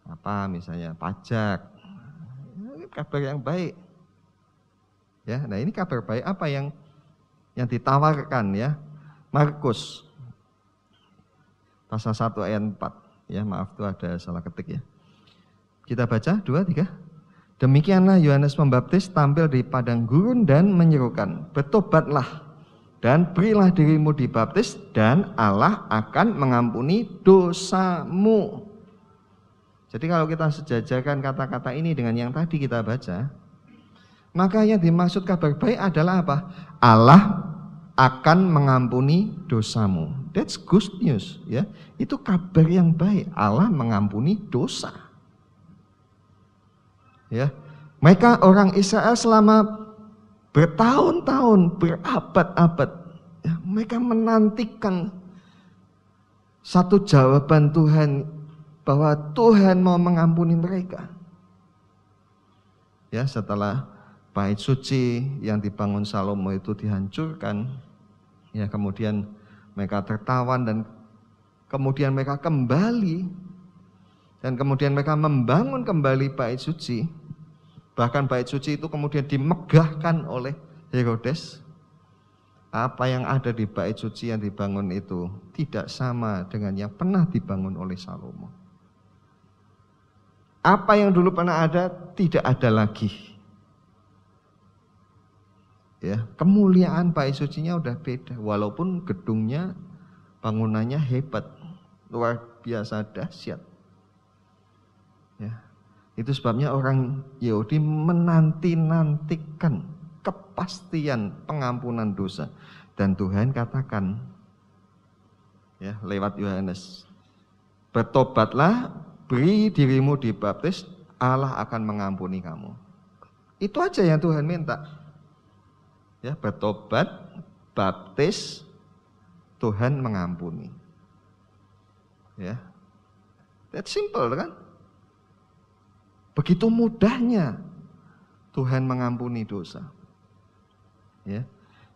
Apa misalnya pajak. Kabar yang baik. Ya, nah ini kabar baik apa yang ditawarkan ya? Markus pasal 1 ayat 4. Ya, maaf itu ada salah ketik ya. Kita baca 2, 3. Demikianlah Yohanes Pembaptis tampil di padang gurun dan menyerukan, bertobatlah dan berilah dirimu dibaptis dan Allah akan mengampuni dosamu. Jadi kalau kita sejajarkan kata-kata ini dengan yang tadi kita baca, maka yang dimaksud kabar baik adalah apa? Allah akan mengampuni dosamu. That's good news ya. Itu kabar yang baik. Allah mengampuni dosa. Ya, mereka orang Israel selama bertahun-tahun, berabad-abad, ya, mereka menantikan satu jawaban Tuhan bahwa Tuhan mau mengampuni mereka. Ya, setelah bait suci yang dibangun Salomo itu dihancurkan, ya kemudian mereka tertawan dan kemudian mereka kembali dan kemudian mereka membangun kembali bait suci. Bahkan bait suci itu kemudian dimegahkan oleh Herodes. Apa yang ada di bait suci yang dibangun itu tidak sama dengan yang pernah dibangun oleh Salomo. Apa yang dulu pernah ada tidak ada lagi. Ya, kemuliaan bait sucinya udah beda, walaupun gedungnya, bangunannya hebat, luar biasa dahsyat. Ya. Itu sebabnya orang Yahudi menanti-nantikan kepastian pengampunan dosa. Dan Tuhan katakan, ya lewat Yohanes, bertobatlah, beri dirimu dibaptis, Allah akan mengampuni kamu. Itu aja yang Tuhan minta. Ya, bertobat, baptis, Tuhan mengampuni. Ya, that's simple kan? Begitu mudahnya Tuhan mengampuni dosa. Ya.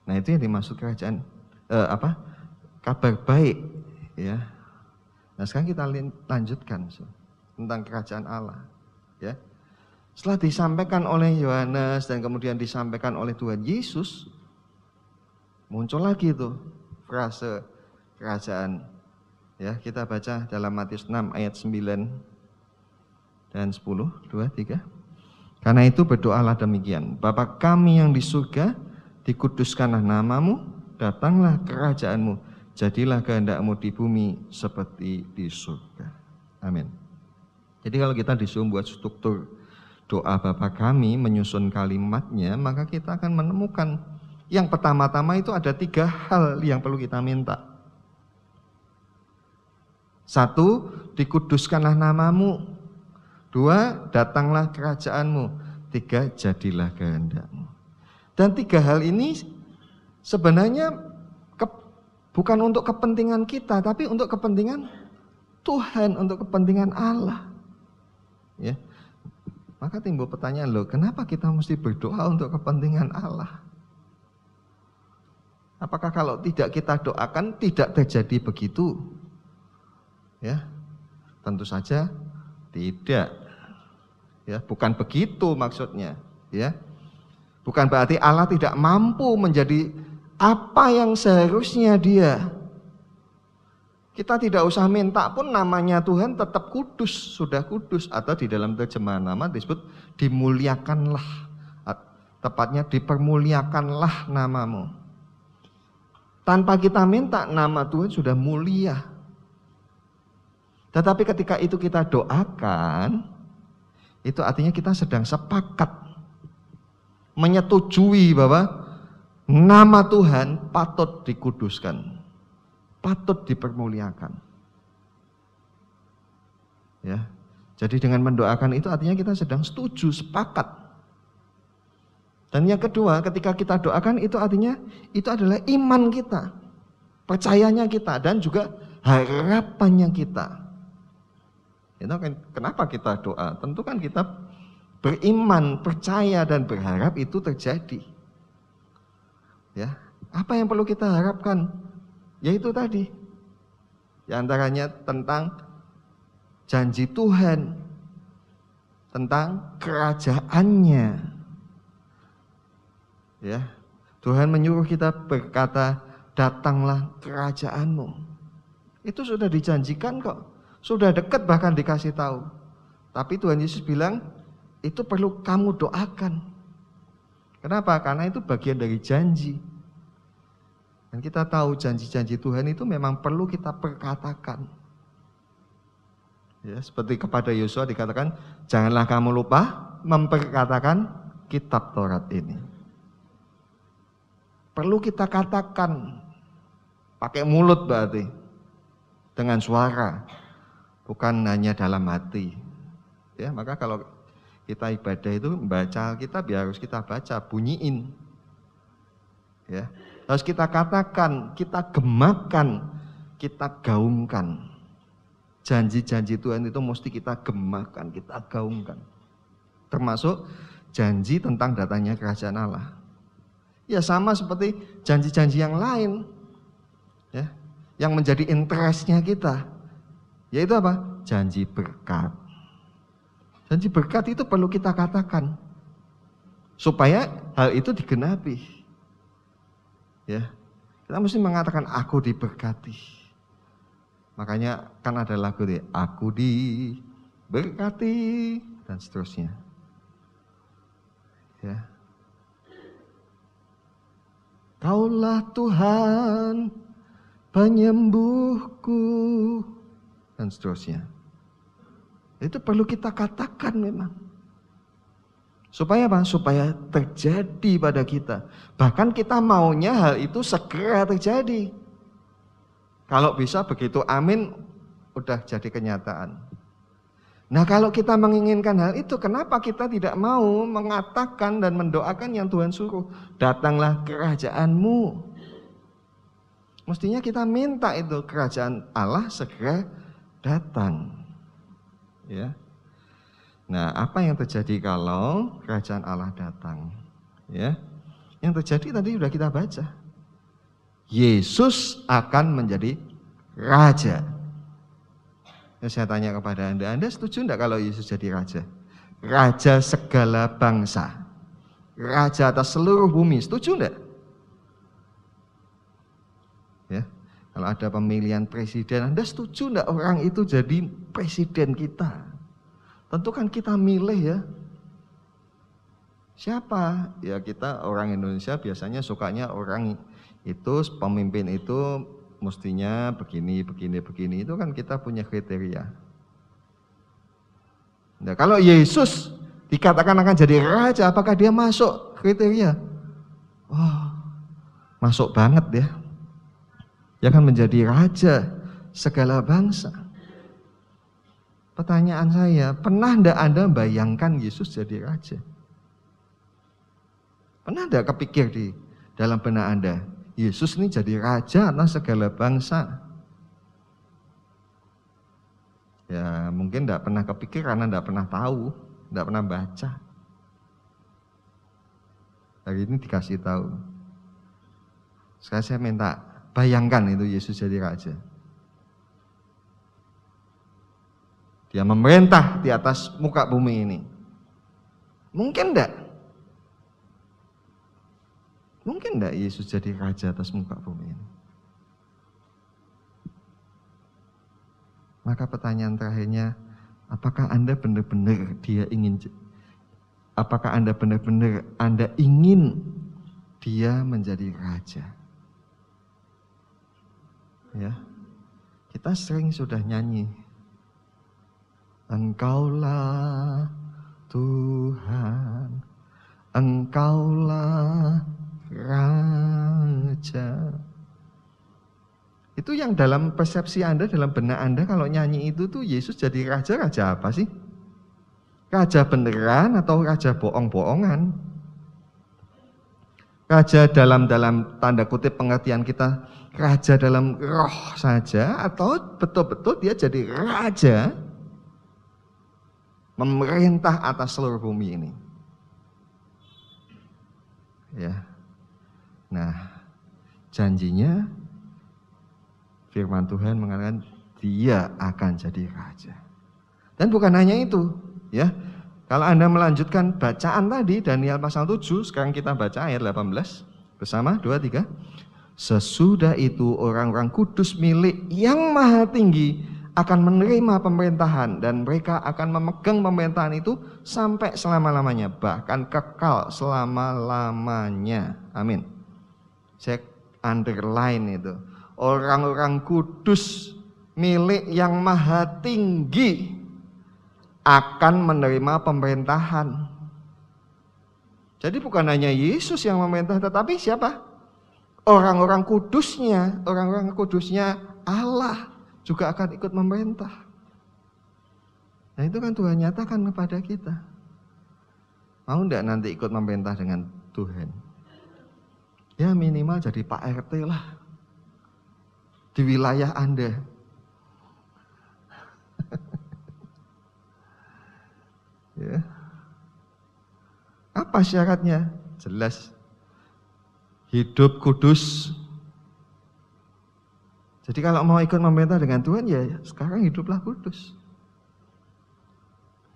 Nah, itu yang dimaksud kerajaan kabar baik, ya. Nah, sekarang kita lanjutkan tentang kerajaan Allah, ya. Setelah disampaikan oleh Yohanes dan kemudian disampaikan oleh Tuhan Yesus, muncul lagi itu frase kerajaan. Ya, kita baca dalam Matius 6 ayat 9 dan 10, 2, 3. Karena itu berdoalah demikian, Bapa kami yang di surga, dikuduskanlah namamu, datanglah kerajaanmu, jadilah kehendakmu di bumi seperti di surga. Amin. Jadi kalau kita disuruh buat struktur doa Bapa Kami, menyusun kalimatnya, maka kita akan menemukan yang pertama-tama itu ada 3 hal yang perlu kita minta. 1, dikuduskanlah namamu. 2, datanglah kerajaanmu. 3, jadilah kehendakmu. Dan 3 hal ini sebenarnya bukan untuk kepentingan kita, tapi untuk kepentingan Tuhan, untuk kepentingan Allah. Ya. Maka timbul pertanyaan, loh, kenapa kita mesti berdoa untuk kepentingan Allah? Apakah kalau tidak kita doakan tidak terjadi begitu? Ya. Tentu saja tidak. Ya, bukan begitu maksudnya, ya. Bukan berarti Allah tidak mampu menjadi apa yang seharusnya Dia. Kita tidak usah minta pun namanya Tuhan tetap kudus, sudah kudus. Atau di dalam terjemahan nama disebut dimuliakanlah. Tepatnya dipermuliakanlah namamu. Tanpa kita minta, nama Tuhan sudah mulia. Tetapi ketika itu kita doakan, itu artinya kita sedang sepakat menyetujui bahwa nama Tuhan patut dikuduskan, patut dipermuliakan. Ya. Jadi dengan mendoakan itu artinya kita sedang setuju, sepakat. Dan yang kedua, ketika kita doakan itu artinya itu adalah iman kita, percayanya kita, dan juga harapannya kita. Itu kan kenapa kita doa? Tentu kan kita beriman, percaya, dan berharap itu terjadi. Ya, apa yang perlu kita harapkan? Yaitu tadi, di antaranya tentang janji Tuhan, tentang kerajaannya. Ya, Tuhan menyuruh kita berkata, datanglah kerajaanmu. Itu sudah dijanjikan kok, sudah dekat bahkan dikasih tahu. Tapi Tuhan Yesus bilang, itu perlu kamu doakan. Kenapa? Karena itu bagian dari janji. Dan kita tahu janji-janji Tuhan itu memang perlu kita perkatakan. Ya, seperti kepada Yosua dikatakan, janganlah kamu lupa memperkatakan kitab Taurat ini. Perlu kita katakan, pakai mulut berarti, dengan suara, bukan hanya dalam hati. Ya, maka kalau kita ibadah itu membaca Alkitab ya harus kita baca, bunyiin. Ya. Harus kita katakan, kita gemakan, kita gaungkan. Janji-janji Tuhan itu mesti kita gemakan, kita gaungkan. Termasuk janji tentang datangnya kerajaan Allah. Ya sama seperti janji-janji yang lain. Ya, yang menjadi interestnya kita. Yaitu apa? Janji berkat. Janji berkat itu perlu kita katakan. Supaya hal itu digenapi. Ya, kita mesti mengatakan aku diberkati. Makanya kan ada lagu deh, aku diberkati dan seterusnya. Ya. Kaulah Tuhan penyembuhku dan seterusnya. Itu perlu kita katakan memang. Supaya apa? Supaya terjadi pada kita. Bahkan kita maunya hal itu segera terjadi. Kalau bisa begitu amin, udah jadi kenyataan. Nah kalau kita menginginkan hal itu, kenapa kita tidak mau mengatakan dan mendoakan yang Tuhan suruh? Datanglah kerajaanmu. Mestinya kita minta itu kerajaan Allah segera datang. Ya. Nah, apa yang terjadi kalau kerajaan Allah datang? Ya, yang terjadi tadi sudah kita baca. Yesus akan menjadi raja. Ya, saya tanya kepada Anda setuju enggak kalau Yesus jadi raja? Raja segala bangsa, raja atas seluruh bumi, setuju enggak? Ya, kalau ada pemilihan presiden, Anda setuju enggak orang itu jadi presiden kita? Tentu kan kita milih ya. Siapa? Ya kita orang Indonesia biasanya sukanya orang itu, pemimpin itu mestinya begini. Itu kan kita punya kriteria. Nah, kalau Yesus dikatakan akan jadi raja, apakah dia masuk kriteria? Wah, masuk banget ya. Dia akan menjadi raja segala bangsa. Pertanyaan saya, pernah enggak Anda bayangkan Yesus jadi raja? Pernah enggak kepikir di dalam benak Anda, Yesus ini jadi raja atas segala bangsa? Ya mungkin enggak pernah kepikir karena enggak pernah tahu, enggak pernah baca. Hari ini dikasih tahu. Sekarang saya minta bayangkan itu Yesus jadi raja. Dia memerintah di atas muka bumi ini. Mungkin enggak? Mungkin enggak Yesus jadi raja atas muka bumi ini? Maka pertanyaan terakhirnya, apakah Anda benar-benar apakah Anda benar-benar Anda ingin dia menjadi raja? Ya. Kita sering sudah nyanyi. Engkaulah Tuhan, Engkaulah Raja. Itu yang dalam persepsi Anda, dalam benak Anda, kalau nyanyi itu tuh Yesus jadi raja, raja apa sih? Raja beneran atau raja bohong-bohongan? Raja dalam tanda kutip pengertian kita, raja dalam roh saja, atau betul-betul dia jadi raja memerintah atas seluruh bumi ini? Ya. Nah, janjinya firman Tuhan mengatakan dia akan jadi raja. Dan bukan hanya itu, ya. Kalau Anda melanjutkan bacaan tadi Daniel pasal 7, sekarang kita baca ayat 18 bersama 2, 3. Sesudah itu orang-orang kudus milik yang maha tinggi akan menerima pemerintahan dan mereka akan memegang pemerintahan itu sampai selama-lamanya, bahkan kekal selama-lamanya. Amin. Saya underline itu. Orang-orang kudus milik yang maha tinggi akan menerima pemerintahan. Jadi bukan hanya Yesus yang memerintah, tetapi siapa? Orang-orang kudusnya Allah juga akan ikut memerintah. Nah itu kan Tuhan nyatakan kepada kita. Mau enggak nanti ikut memerintah dengan Tuhan? Ya minimal jadi Pak RT lah di wilayah Anda. Ya. Apa syaratnya? Jelas. Hidup kudus. Jadi kalau mau ikut memerintah dengan Tuhan, ya sekarang hiduplah kudus.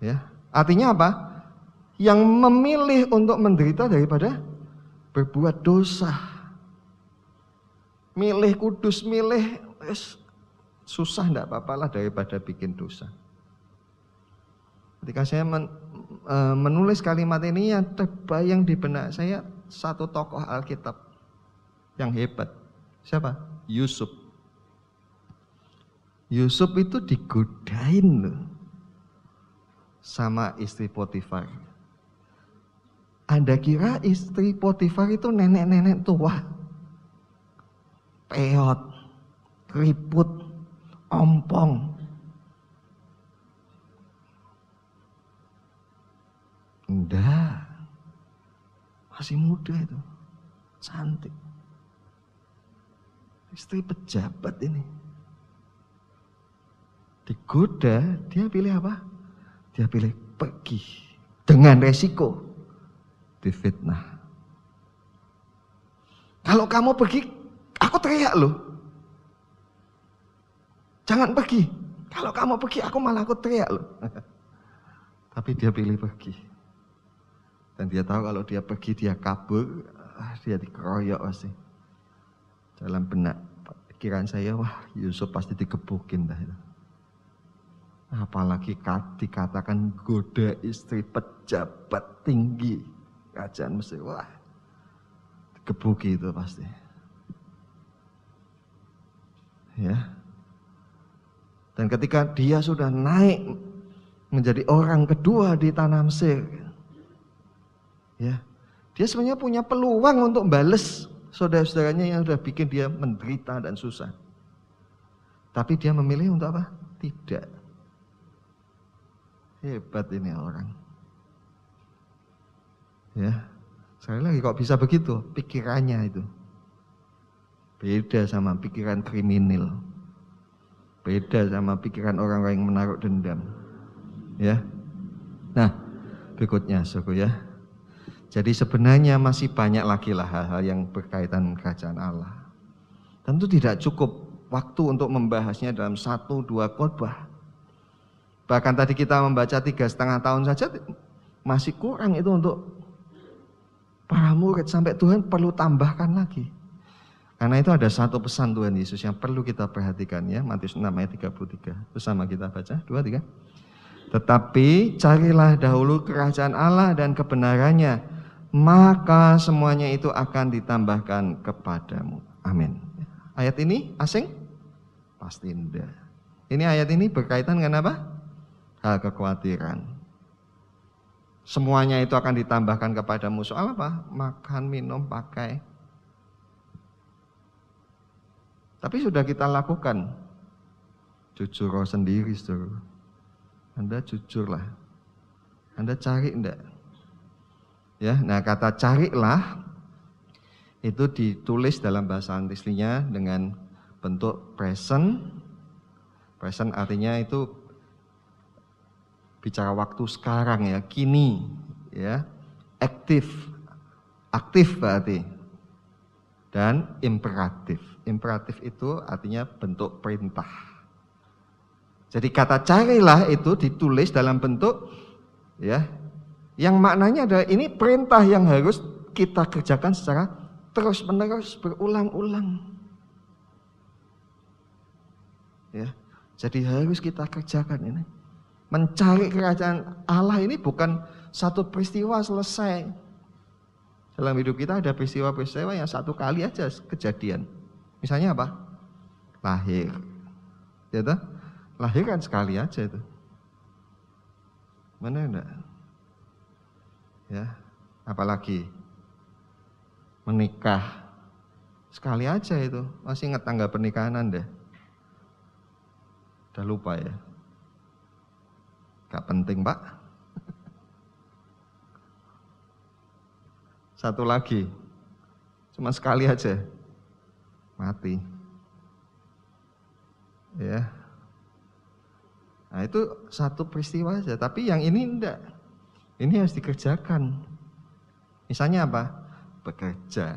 Ya, artinya apa? Yang memilih untuk menderita daripada berbuat dosa. Milih kudus, milih susah enggak apa-apalah daripada bikin dosa. Ketika saya menulis kalimat ini, yang terbayang di benak saya satu tokoh Alkitab yang hebat. Siapa? Yusuf. Yusuf itu digodain loh sama istri Potifar. Anda kira istri Potifar itu nenek-nenek tua, peot, keriput, ompong. Enggak, masih muda itu, cantik. Istri pejabat ini. Digoda, dia pilih apa? Dia pilih pergi dengan resiko difitnah. Kalau kamu pergi, aku teriak loh. Jangan pergi. Kalau kamu pergi, aku malah teriak loh. Tapi dia pilih pergi. Dan dia tahu kalau dia pergi, dia kabur, dia dikeroyok pasti. Dalam benak pikiran saya, wah Yusuf pasti digebukin dah itu. Apalagi dikatakan goda istri pejabat tinggi kerajaan Mesir, wah digebuki itu pasti. Ya. Dan ketika dia sudah naik menjadi orang kedua di tanah Mesir. Ya, dia sebenarnya punya peluang untuk bales saudara-saudaranya yang sudah bikin dia menderita dan susah. Tapi dia memilih untuk apa? Tidak. Hebat ini orang. Ya, sekali lagi kok bisa begitu pikirannya itu. Beda sama pikiran kriminal. Beda sama pikiran orang-orang yang menaruh dendam. Ya. Nah, berikutnya Saudara ya. Jadi sebenarnya masih banyak lagi lah hal-hal yang berkaitan dengan kerajaan Allah. Tentu tidak cukup waktu untuk membahasnya dalam 1-2 khotbah. Bahkan tadi kita membaca 3,5 tahun saja masih kurang itu untuk para murid, sampai Tuhan perlu tambahkan lagi. Karena itu ada satu pesan Tuhan Yesus yang perlu kita perhatikan ya. Matius 6 ayat 33. Bersama kita baca 2-3. Tetapi carilah dahulu kerajaan Allah dan kebenarannya, maka semuanya itu akan ditambahkan kepadamu. Amin. Ayat ini asing? Pasti tidak. Ini ayat ini berkaitan dengan apa? Hal kekhawatiran. Semuanya itu akan ditambahkan kepadamu. Soal apa? Makan, minum, pakai. Tapi sudah kita lakukan. Jujur sendiri, saudara. Anda jujurlah. Anda cari enggak? Ya, nah kata carilah itu ditulis dalam bahasa aslinya dengan bentuk present. Present artinya itu bicara waktu sekarang ya, kini ya. Aktif. Aktif berarti. Dan imperatif. Imperatif itu artinya bentuk perintah. Jadi kata carilah itu ditulis dalam bentuk ya, yang maknanya adalah ini perintah yang harus kita kerjakan secara terus-menerus, berulang-ulang. Ya, jadi harus kita kerjakan ini. Mencari kerajaan Allah ini bukan satu peristiwa selesai. Dalam hidup kita ada peristiwa-peristiwa yang satu kali aja kejadian. Misalnya apa? Lahir. Ya toh? Lahir kan sekali aja itu. Mana enggak? Ya, apalagi menikah. Sekali aja itu. Masih ingat tanggal pernikahan Anda? Udah lupa ya? Gak penting, Pak. Satu lagi. Cuma sekali aja. Mati. Ya. Nah itu satu peristiwa saja, tapi yang ini enggak. Ini harus dikerjakan. Misalnya apa? Bekerja.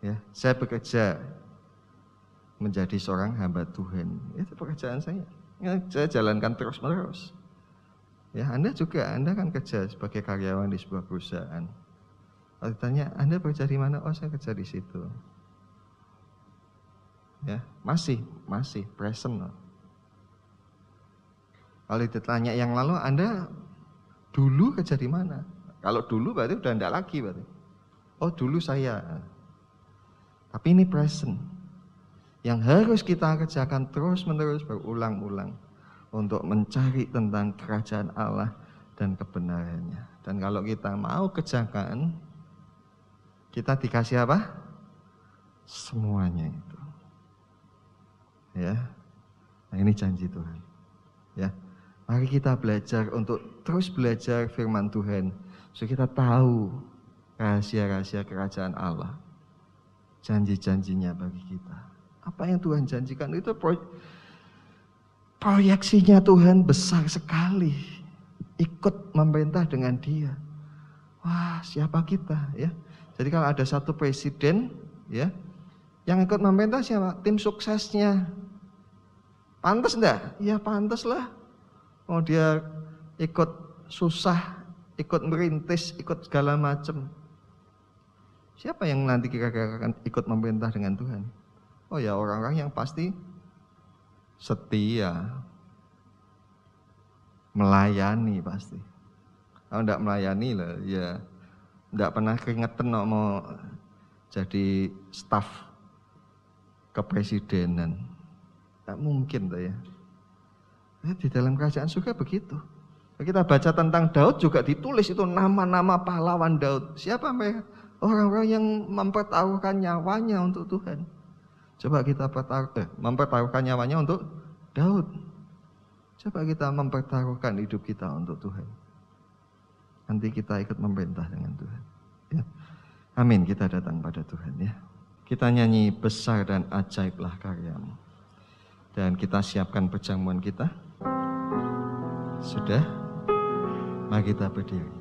Ya, saya bekerja menjadi seorang hamba Tuhan. Itu pekerjaan saya. Ya, saya jalankan terus-menerus. Ya, Anda juga, Anda kan kerja sebagai karyawan di sebuah perusahaan. Kalau ditanya, Anda bekerja di mana? Oh, saya kerja di situ. Ya, masih present. Kalau ditanya yang lalu, Anda dulu kerja di mana? Kalau dulu berarti udah enggak lagi berarti. Oh, dulu saya. Tapi ini present. Yang harus kita kerjakan terus-menerus berulang-ulang untuk mencari tentang kerajaan Allah dan kebenarannya. Dan kalau kita mau kerjakan, kita dikasih apa? Semuanya itu. Ya. Nah, ini janji Tuhan. Ya. Mari kita belajar untuk terus belajar firman Tuhan supaya kita tahu rahasia-rahasia kerajaan Allah. Janji-janjinya bagi kita. Apa yang Tuhan janjikan itu proyeksinya Tuhan besar sekali. Ikut memerintah dengan Dia. Wah, siapa kita ya? Jadi kalau ada satu presiden ya, yang ikut memerintah siapa? Tim suksesnya. Pantas enggak? Ya pantas lah. Oh dia ikut susah, ikut merintis, ikut segala macam. Siapa yang nanti kira-kira akan ikut memerintah dengan Tuhan? Oh ya orang-orang yang pasti setia, melayani pasti. Kalau enggak melayani lah, ya enggak pernah keringetan mau jadi staf kepresidenan. Tak mungkin tuh ya. Di dalam kerajaan surga begitu. Kita baca tentang Daud juga ditulis itu nama-nama pahlawan Daud. Siapa mereka? Orang-orang yang mempertaruhkan nyawanya untuk Tuhan. Coba kita mempertaruhkan nyawanya untuk Daud. Coba kita mempertaruhkan hidup kita untuk Tuhan. Nanti kita ikut memerintah dengan Tuhan. Ya. Amin, kita datang pada Tuhan ya. Kita nyanyi besar dan ajaiblah karyamu. Dan kita siapkan perjamuan kita. Sudah? Mari kita berdiri.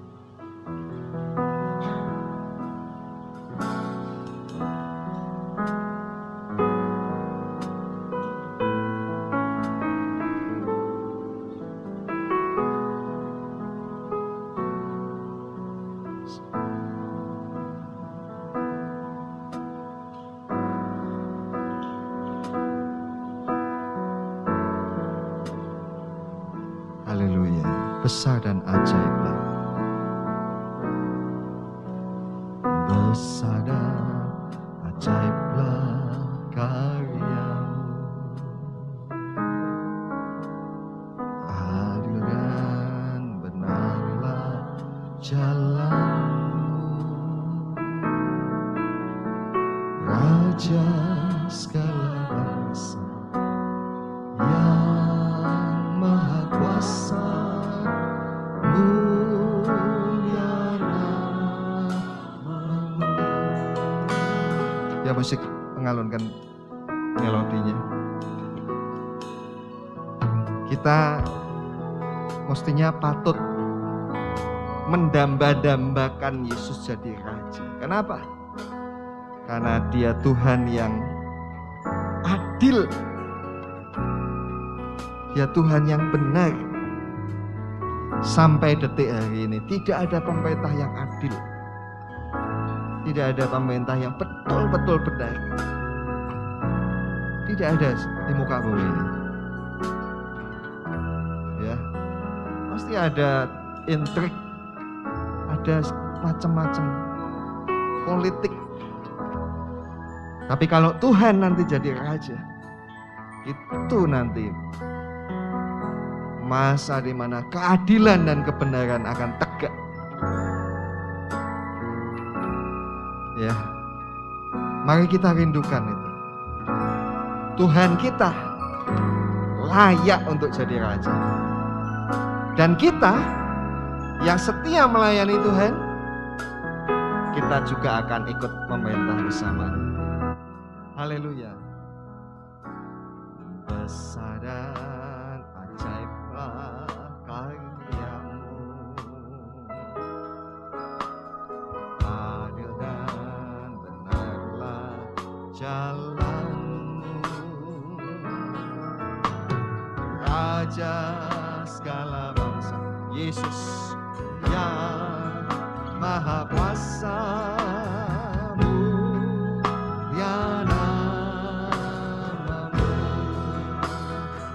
Besar dan ajaiblah. Besar dan ajaiblah karyamu. Adil dan benarlah jalanmu. Raja segala bangsa yang maha kuasa. Ya, musik mengalunkan melodinya. Kita mestinya patut mendamba-dambakan Yesus jadi Raja. Kenapa? Karena Dia Tuhan yang adil. Dia Tuhan yang benar. Sampai detik hari ini tidak ada pemerintah yang adil. Tidak ada pemerintah yang betul-betul benar. Tidak ada di muka bumi ini. Ya, pasti ada intrik, ada macam-macam politik. Tapi kalau Tuhan nanti jadi Raja, itu nanti masa di mana keadilan dan kebenaran akan tegak. Ya, mari kita rindukan itu. Tuhan kita layak untuk jadi Raja. Dan kita yang setia melayani Tuhan, kita juga akan ikut memerintah bersama. Haleluya. Besar dan ajaiblah karyamu. Adil dan benarlah jalanmu. Raja segala bangsa, Yesus yang maha kuasa.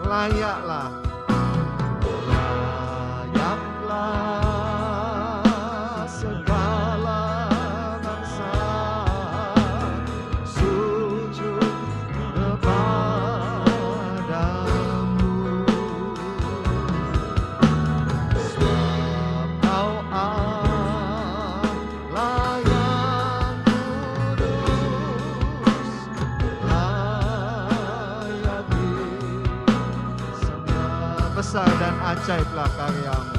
Layaklah, layaklah segala bangsa sujud kepadamu. Sebab Kau Allah yang kudus, layak besar dan ajaiblah karyamu.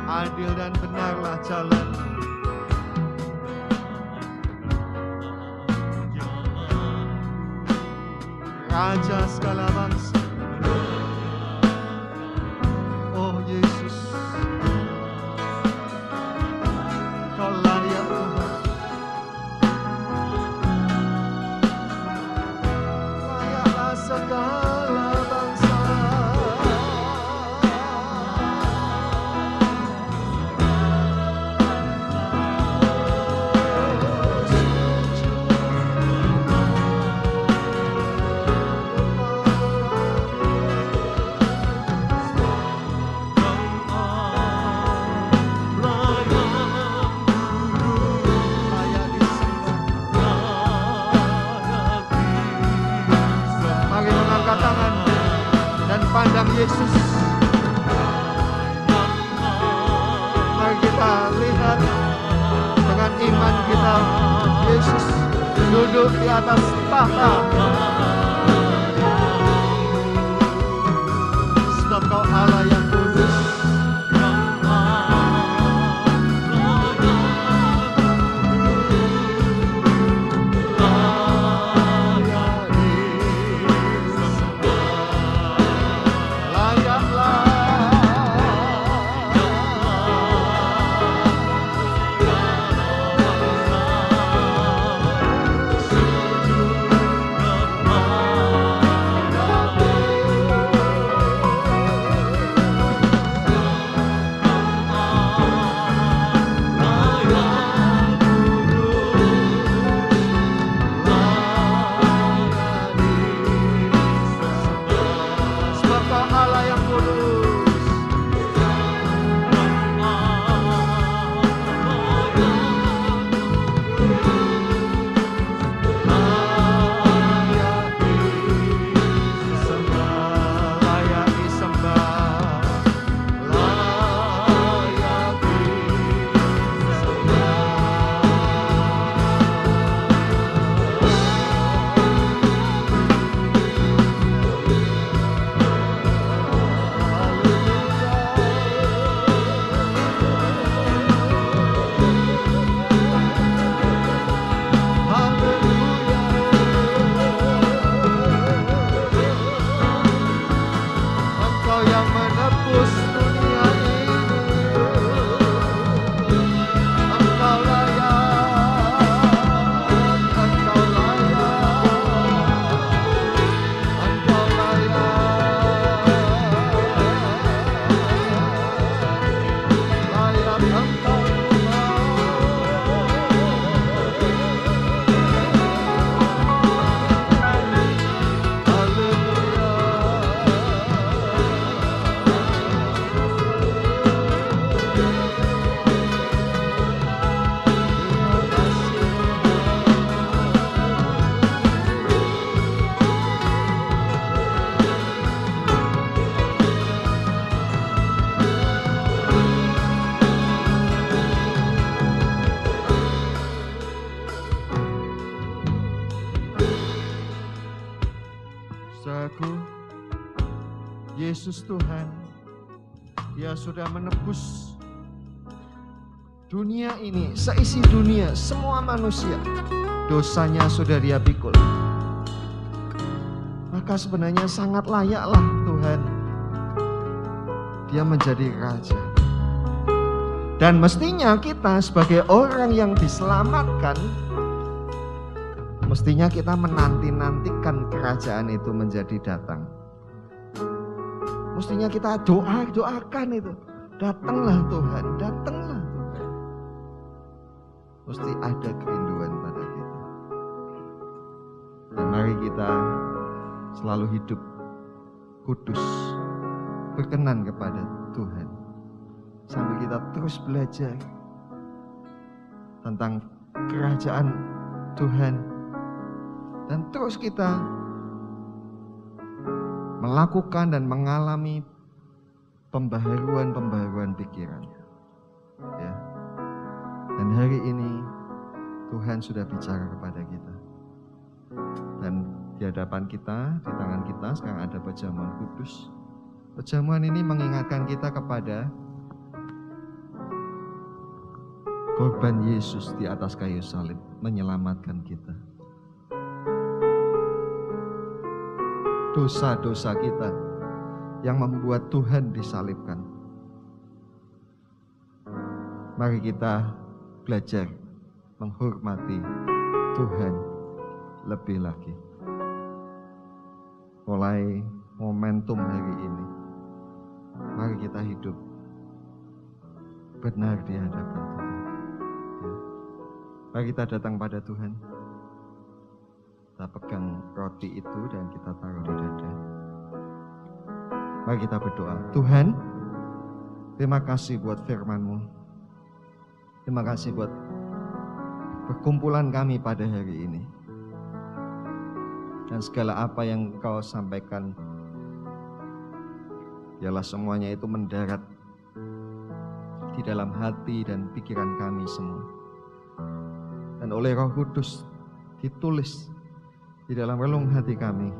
Adil dan benarlah jalanmu. Raja segala bangsa, oh Yesus, Kau layak Tuhan. Segala bangsa angkat tangan dan pandang Yesus. Mari kita lihat dengan iman kita, Yesus duduk di atas tahta. Sebab Kau Allah yang kudus. Yesus Tuhan, Dia sudah menebus dunia ini, seisi dunia, semua manusia. Dosanya sudah Dia pikul. Maka sebenarnya sangat layaklah Tuhan Dia menjadi Raja. Dan mestinya kita sebagai orang yang diselamatkan, mestinya kita menanti-nantikan kerajaan itu menjadi datang. Mestinya kita doakan itu. Datanglah Tuhan, datanglah Tuhan. Mesti ada kerinduan pada kita. Dan mari kita selalu hidup kudus, berkenan kepada Tuhan. Sambil kita terus belajar tentang kerajaan Tuhan. Dan terus kita melakukan dan mengalami pembaharuan pikiran. Ya. Dan hari ini Tuhan sudah bicara kepada kita. Dan di hadapan kita, di tangan kita sekarang ada perjamuan kudus. Perjamuan ini mengingatkan kita kepada korban Yesus di atas kayu salib menyelamatkan kita. Dosa-dosa kita yang membuat Tuhan disalibkan. Mari kita belajar menghormati Tuhan lebih lagi. Mulai momentum hari ini, mari kita hidup benar di hadapan Tuhan. Ya. Mari kita datang pada Tuhan. Kita pegang roti itu dan kita taruh di dada. Mari kita berdoa. Tuhan, terima kasih buat firman-Mu. Terima kasih buat perkumpulan kami pada hari ini. Dan segala apa yang Engkau sampaikan, biarlah semuanya itu mendarat di dalam hati dan pikiran kami semua. Dan oleh Roh Kudus ditulis di dalam relung hati kami.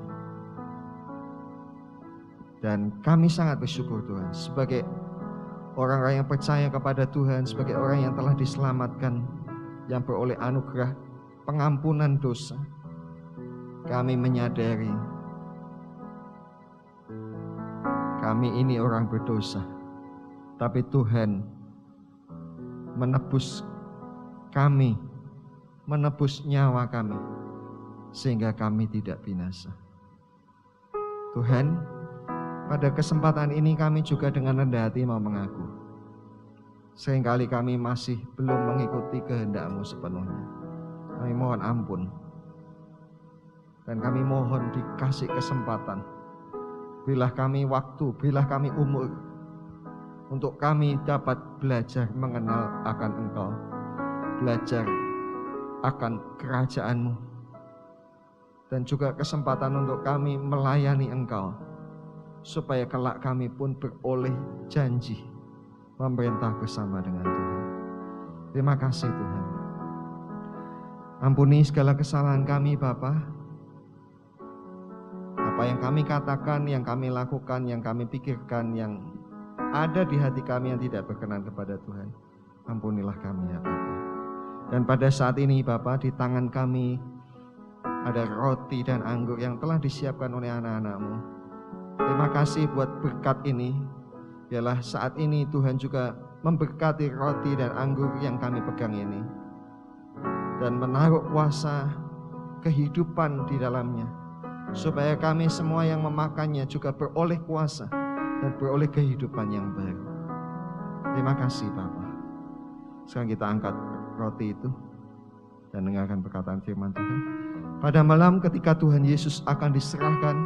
Dan kami sangat bersyukur Tuhan, sebagai orang-orang yang percaya kepada Tuhan, sebagai orang yang telah diselamatkan, yang beroleh anugerah pengampunan dosa. Kami menyadari kami ini orang berdosa, tapi Tuhan menebus kami, menebus nyawa kami, sehingga kami tidak binasa. Tuhan, pada kesempatan ini kami juga dengan rendah hati mau mengaku, seringkali kami masih belum mengikuti kehendak-Mu sepenuhnya. Kami mohon ampun, dan kami mohon dikasih kesempatan. Berilah kami waktu, berilah kami umur, untuk kami dapat belajar mengenal akan Engkau, belajar akan kerajaan-Mu, dan juga kesempatan untuk kami melayani Engkau, supaya kelak kami pun beroleh janji memerintah bersama dengan Tuhan. Terima kasih Tuhan. Ampuni segala kesalahan kami Bapa. Apa yang kami katakan, yang kami lakukan, yang kami pikirkan, yang ada di hati kami yang tidak berkenan kepada Tuhan, ampunilah kami ya Bapa. Dan pada saat ini Bapa, di tangan kami ada roti dan anggur yang telah disiapkan oleh anak-anak-Mu. Terima kasih buat berkat ini. Biarlah saat ini Tuhan juga memberkati roti dan anggur yang kami pegang ini, dan menaruh kuasa kehidupan di dalamnya, supaya kami semua yang memakannya juga beroleh kuasa dan beroleh kehidupan yang baru. Terima kasih Bapa. Sekarang kita angkat roti itu dan dengarkan perkataan firman Tuhan. Pada malam ketika Tuhan Yesus akan diserahkan,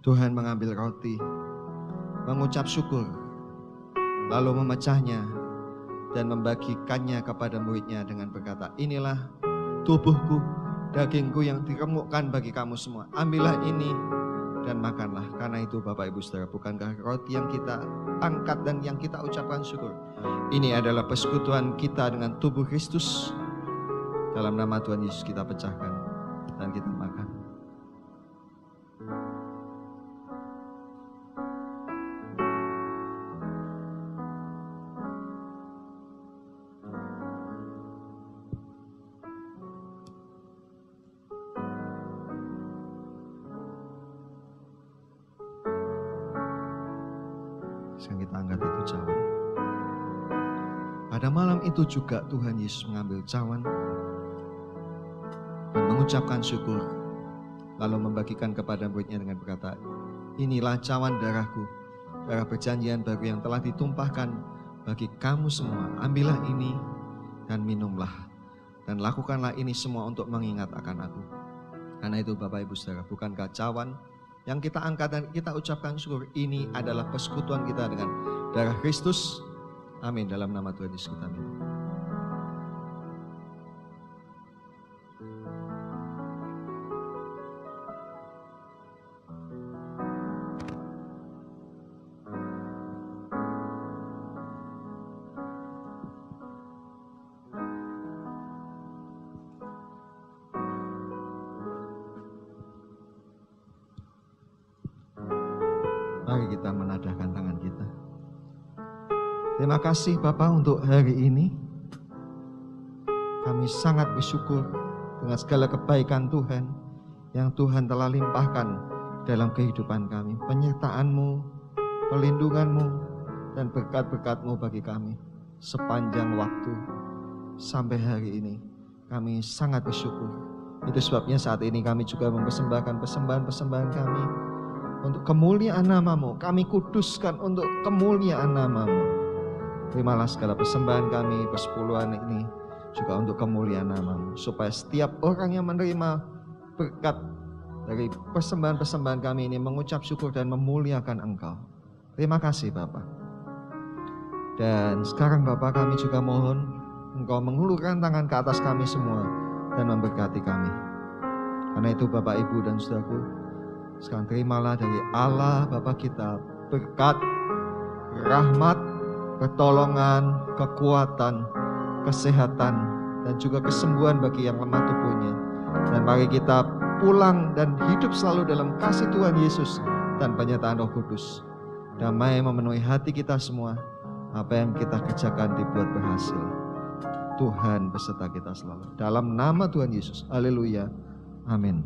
Tuhan mengambil roti, mengucap syukur, lalu memecahnya dan membagikannya kepada muridnya dengan berkata, "Inilah tubuhku, dagingku yang diremukkan bagi kamu semua. Ambillah ini dan makanlah." Karena itu Bapak Ibu Saudara, bukankah roti yang kita angkat dan yang kita ucapkan syukur, ini adalah persekutuan kita dengan tubuh Kristus. Dalam nama Tuhan Yesus kita pecahkan dan kita makan. Sekarang kita angkat itu cawan. Pada malam itu juga Tuhan Yesus mengambil cawan dan mengucapkan syukur, lalu membagikan kepada muridnya dengan berkata, "Inilah cawan darahku, darah perjanjian baru yang telah ditumpahkan bagi kamu semua. Ambillah ini dan minumlah, dan lakukanlah ini semua untuk mengingat akan aku." Karena itu Bapak Ibu Saudara, bukankah cawan yang kita angkat dan kita ucapkan syukur, ini adalah persekutuan kita dengan darah Kristus. Amin. Dalam nama Tuhan Yesus kita minum. Mari kita menadahkan tangan kita. Terima kasih Bapak untuk hari ini. Kami sangat bersyukur dengan segala kebaikan Tuhan yang Tuhan telah limpahkan dalam kehidupan kami. Penyertaan-Mu, perlindungan-Mu, dan berkat-berkat-Mu bagi kami sepanjang waktu sampai hari ini. Kami sangat bersyukur. Itu sebabnya saat ini kami juga mempersembahkan persembahan-persembahan kami untuk kemuliaan nama-Mu. Kami kuduskan untuk kemuliaan nama-Mu. Terimalah segala persembahan kami, persepuluhan ini juga untuk kemuliaan nama-Mu, supaya setiap orang yang menerima berkat dari persembahan-persembahan kami ini mengucap syukur dan memuliakan Engkau. Terima kasih Bapak. Dan sekarang Bapak, kami juga mohon Engkau mengulurkan tangan ke atas kami semua dan memberkati kami. Karena itu Bapak, Ibu, dan Saudaraku, sekarang terimalah dari Allah Bapa kita berkat, rahmat, pertolongan, kekuatan, kesehatan, dan juga kesembuhan bagi yang lemah tubuhnya. Dan mari kita pulang dan hidup selalu dalam kasih Tuhan Yesus dan penyertaan Roh Kudus. Damai memenuhi hati kita semua. Apa yang kita kerjakan dibuat berhasil. Tuhan beserta kita selalu. Dalam nama Tuhan Yesus. Haleluya. Amin.